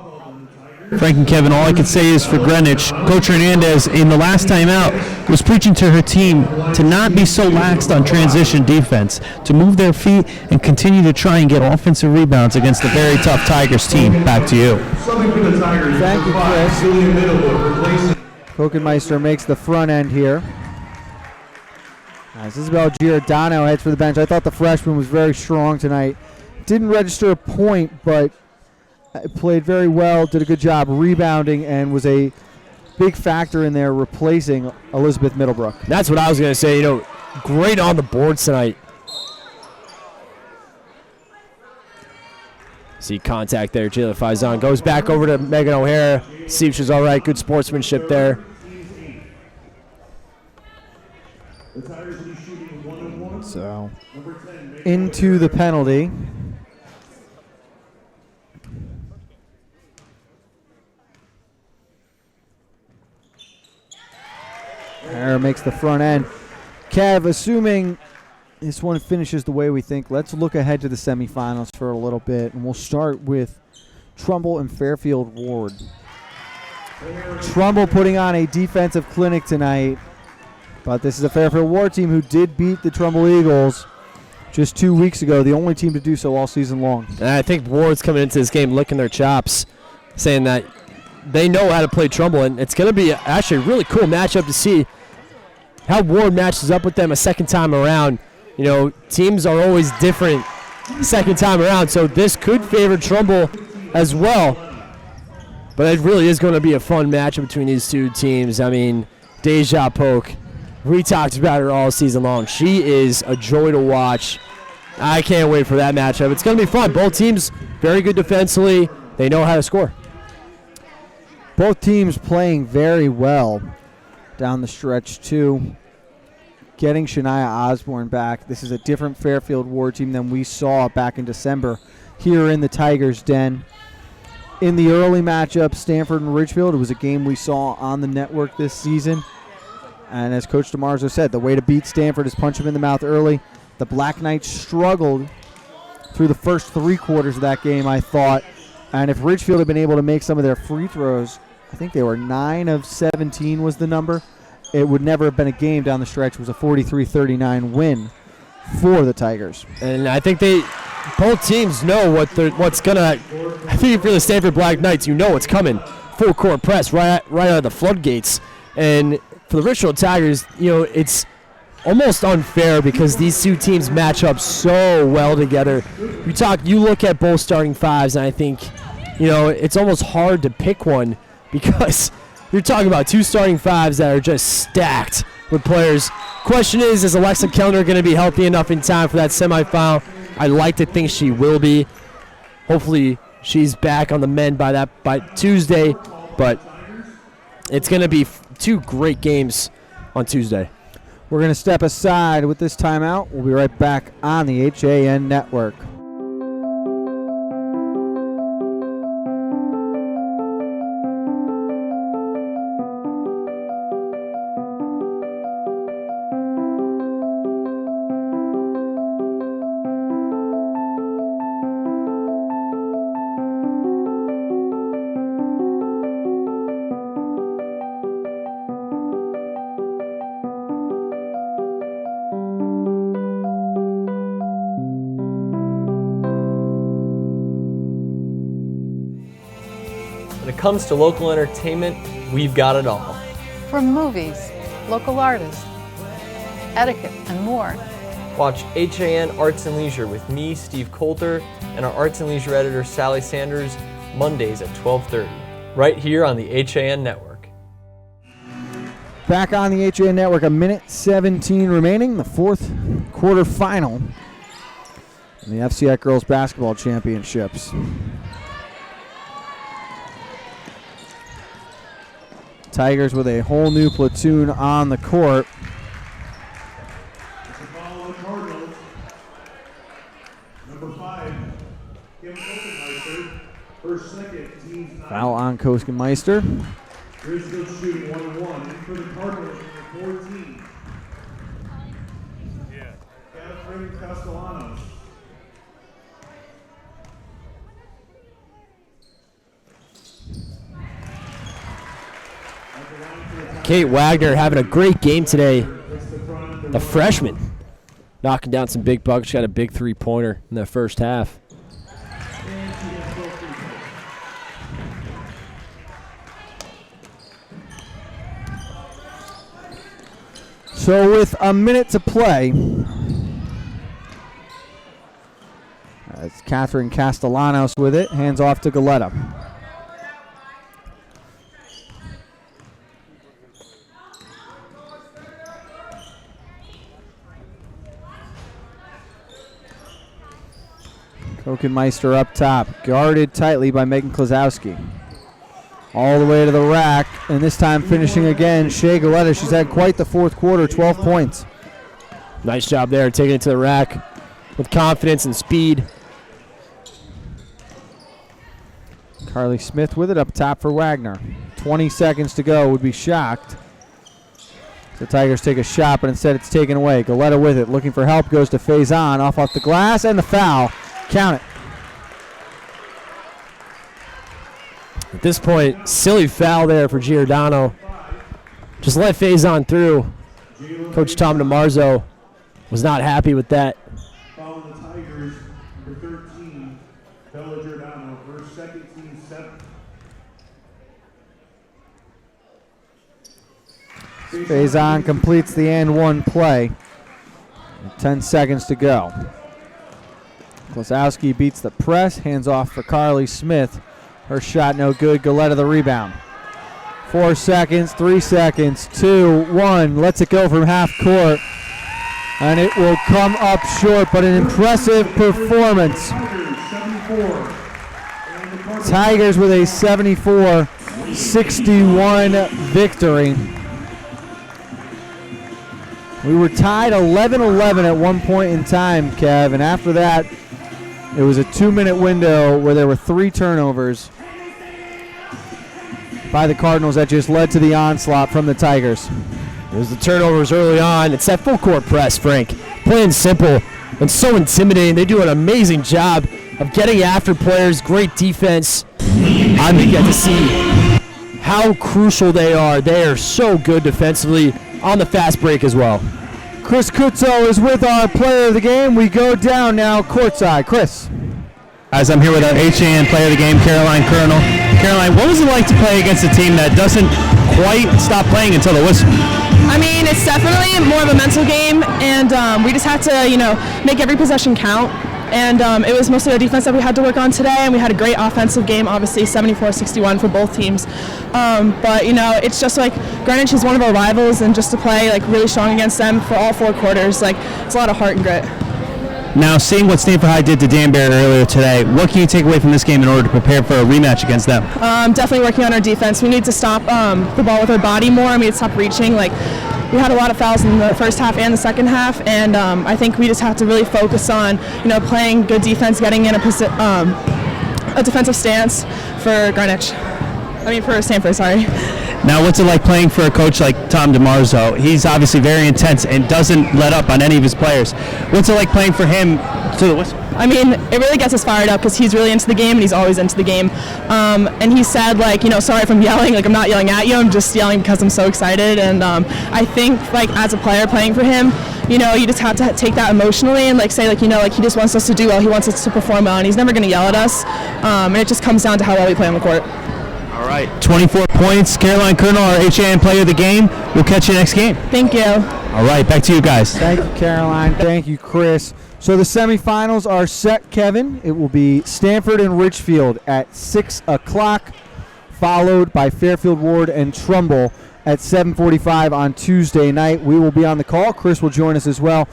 Frank and Kevin, all I can say is for Greenwich, Coach Hernandez in the last time out was preaching to her team to not be so laxed on transition defense, to move their feet and continue to try and get offensive rebounds against a very tough Tigers team. Back to you. Thank you, Chris. Kochermeister makes the front end here. As Isabel Giordano heads for the bench. I thought the freshman was very strong tonight. Didn't register a point, but played very well, did a good job rebounding, and was a big factor in there replacing Elizabeth Middlebrook. That's what I was going to say. You know, great on the boards tonight. See contact there. Jayla Faison goes back over to Megan O'Hara. See if she's all right. Good sportsmanship there. So, into the penalty. O'Hara makes the front end. Kev, assuming this one finishes the way we think, let's look ahead to the semifinals for a little bit, and we'll start with Trumbull and Fairfield Ward. Trumbull putting on a defensive clinic tonight, but this is a Fairfield Ward team who did beat the Trumbull Eagles just 2 weeks ago, the only team to do so all season long. And I think Ward's coming into this game licking their chops, saying that they know how to play Trumbull, and it's going to be actually a really cool matchup to see. how Ward matches up with them a second time around. You know, teams are always different second time around, so this could favor Trumbull as well. But it really is going to be a fun matchup between these two teams. I mean, Deja Polk, we talked about her all season long. She is a joy to watch. I can't wait for that matchup. It's going to be fun. Both teams very good defensively. They know how to score. Both teams playing very well down the stretch, too. Getting Shania Osborne back. This is a different Fairfield Ward team than we saw back in December here in the Tigers' den. In the early matchup, Stanford and Ridgefield, it was a game we saw on the network this season. And as Coach DeMarzo said, the way to beat Stanford is punch them in the mouth early. The Black Knights struggled through the first 3 quarters of that game, I thought. And if Ridgefield had been able to make some of their free throws, I think they were 9 of 17 was the number. It would never have been a game down the stretch. It was a 43-39 win for the Tigers. And I think both teams know what's going to, I think if you're the Stanford Black Knights, you know what's coming. Full court press right out of the floodgates. And for the Ridgefield Tigers, you know, it's almost unfair because these two teams match up so well together. You look at both starting fives, and I think, you know, it's almost hard to pick one because you're talking about 2 starting fives that are just stacked with players. Question is Alexa Kellner going to be healthy enough in time for that semifinal? I like to think she will be. Hopefully she's back on the mend by Tuesday, but it's going to be 2 great games on Tuesday. We're going to step aside with this timeout. We'll be right back on the HAN Network. When it comes to local entertainment, we've got it all. From movies, local artists, etiquette, and more. Watch HAN Arts and Leisure with me, Steve Coulter, and our Arts and Leisure editor, Sally Sanders, Mondays at 12:30, right here on the HAN Network. Back on the HAN Network, 1:17 remaining, the 4th quarterfinal in the FCIAC Girls Basketball Championships. Tigers with a whole new platoon on the court. The ball on the Cardinals. Number 5, Kim Kokenmeister. Her second, team's 9. Foul on Kokenmeister. Ridgefield shooting 1-1. And for the Cardinals, number 14. Catherine Castellanos. Kate Wagner having a great game today. The freshman knocking down some big buckets. She got a big 3-pointer in the first half. So with a minute to play, it's Catherine Castellanos with it. Hands off to Galetta. Kokenmeister up top, guarded tightly by Megan Klazowski. All the way to the rack, and this time finishing again, Shea Galetta. She's had quite the 4th quarter, 12 points. Nice job there, taking it to the rack with confidence and speed. Carly Smith with it up top for Wagner. 20 seconds to go, would be shocked. The Tigers take a shot, but instead it's taken away. Galetta with it, looking for help, goes to Faison, off the glass, and the foul. Count it. At this point, silly foul there for Giordano. Just let Faison through. Coach Tom DeMarzo was not happy with that. Following the Tigers, number 13, Bella Giordano, her second, team 7. Faison completes the and one play. 10 seconds to go. Klosowski beats the press, hands off for Carly Smith. Her shot no good. Goleta the rebound. 4 seconds, 3 seconds, 2, 1. Lets it go from half court. And it will come up short, but an impressive performance. Tigers with a 74-61 victory. We were tied 11-11 at one point in time, Kev, and after that, it was a 2-minute window where there were 3 turnovers by the Cardinals that just led to the onslaught from the Tigers. It was the turnovers early on. It's that full court press, Frank. Plain simple and so intimidating. They do an amazing job of getting after players. Great defense. I'm going to get to see how crucial they are. They are so good defensively on the fast break as well. Chris Kutzo is with our player of the game. We go down now courtside. Chris. As I'm here with our HAN player of the game, Caroline Colonel. Caroline, what was it like to play against a team that doesn't quite stop playing until the whistle? I mean, it's definitely more of a mental game, and we just had to, make every possession count. And it was mostly our defense that we had to work on today, and we had a great offensive game, obviously 74-61 for both teams. But, it's just like Greenwich is one of our rivals, and just to play really strong against them for all 4 quarters, it's a lot of heart and grit. Now, seeing what Stanford High did to Danbury earlier today, what can you take away from this game in order to prepare for a rematch against them? Definitely working on our defense. We need to stop the ball with our body more. We need to stop reaching. We had a lot of fouls in the first half and the second half, and I think we just have to really focus on, playing good defense, getting in a defensive stance for for Stanford, sorry. Now, what's it like playing for a coach like Tom DiMarzo? He's obviously very intense and doesn't let up on any of his players. What's it like playing for him to the whistle? I mean, it really gets us fired up because he's really into the game and he's always into the game. And he said, sorry if I'm yelling. I'm not yelling at you. I'm just yelling because I'm so excited. And I think, as a player playing for him, you just have to take that emotionally and say, he just wants us to do well. He wants us to perform well, and he's never going to yell at us. And it just comes down to how well we play on the court. All right, 24 points. Caroline Colonel, our HAN player of the game. We'll catch you next game. Thank you. All right, back to you guys. Thank you, Caroline. Thank you, Chris. So the semifinals are set, Kevin. It will be Stanford and Ridgefield at 6 o'clock, followed by Fairfield Ward and Trumbull at 7:45 on Tuesday night. We will be on the call. Chris will join us as well.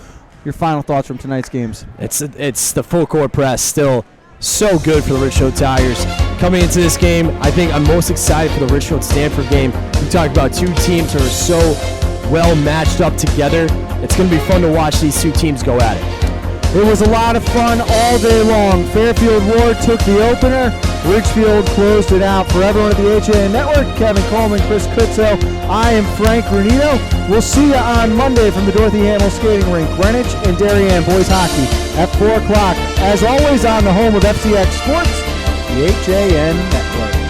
Your final thoughts from tonight's games? It's the full court press still so good for the Ridgefield Tigers. Coming into this game, I think I'm most excited for the Ridgefield-Stanford game. We talked about 2 teams that are so well matched up together. It's going to be fun to watch these 2 teams go at it. It was a lot of fun all day long. Fairfield Ward took the opener. Ridgefield closed it out. For everyone at the HAN Network, Kevin Coleman, Chris Kutzo, I am Frank Renito. We'll see you on Monday from the Dorothy Hamill Skating Rink, Greenwich and Darien Boys Hockey at 4 o'clock. As always, on the home of FCIAC Sports, the HAN Network.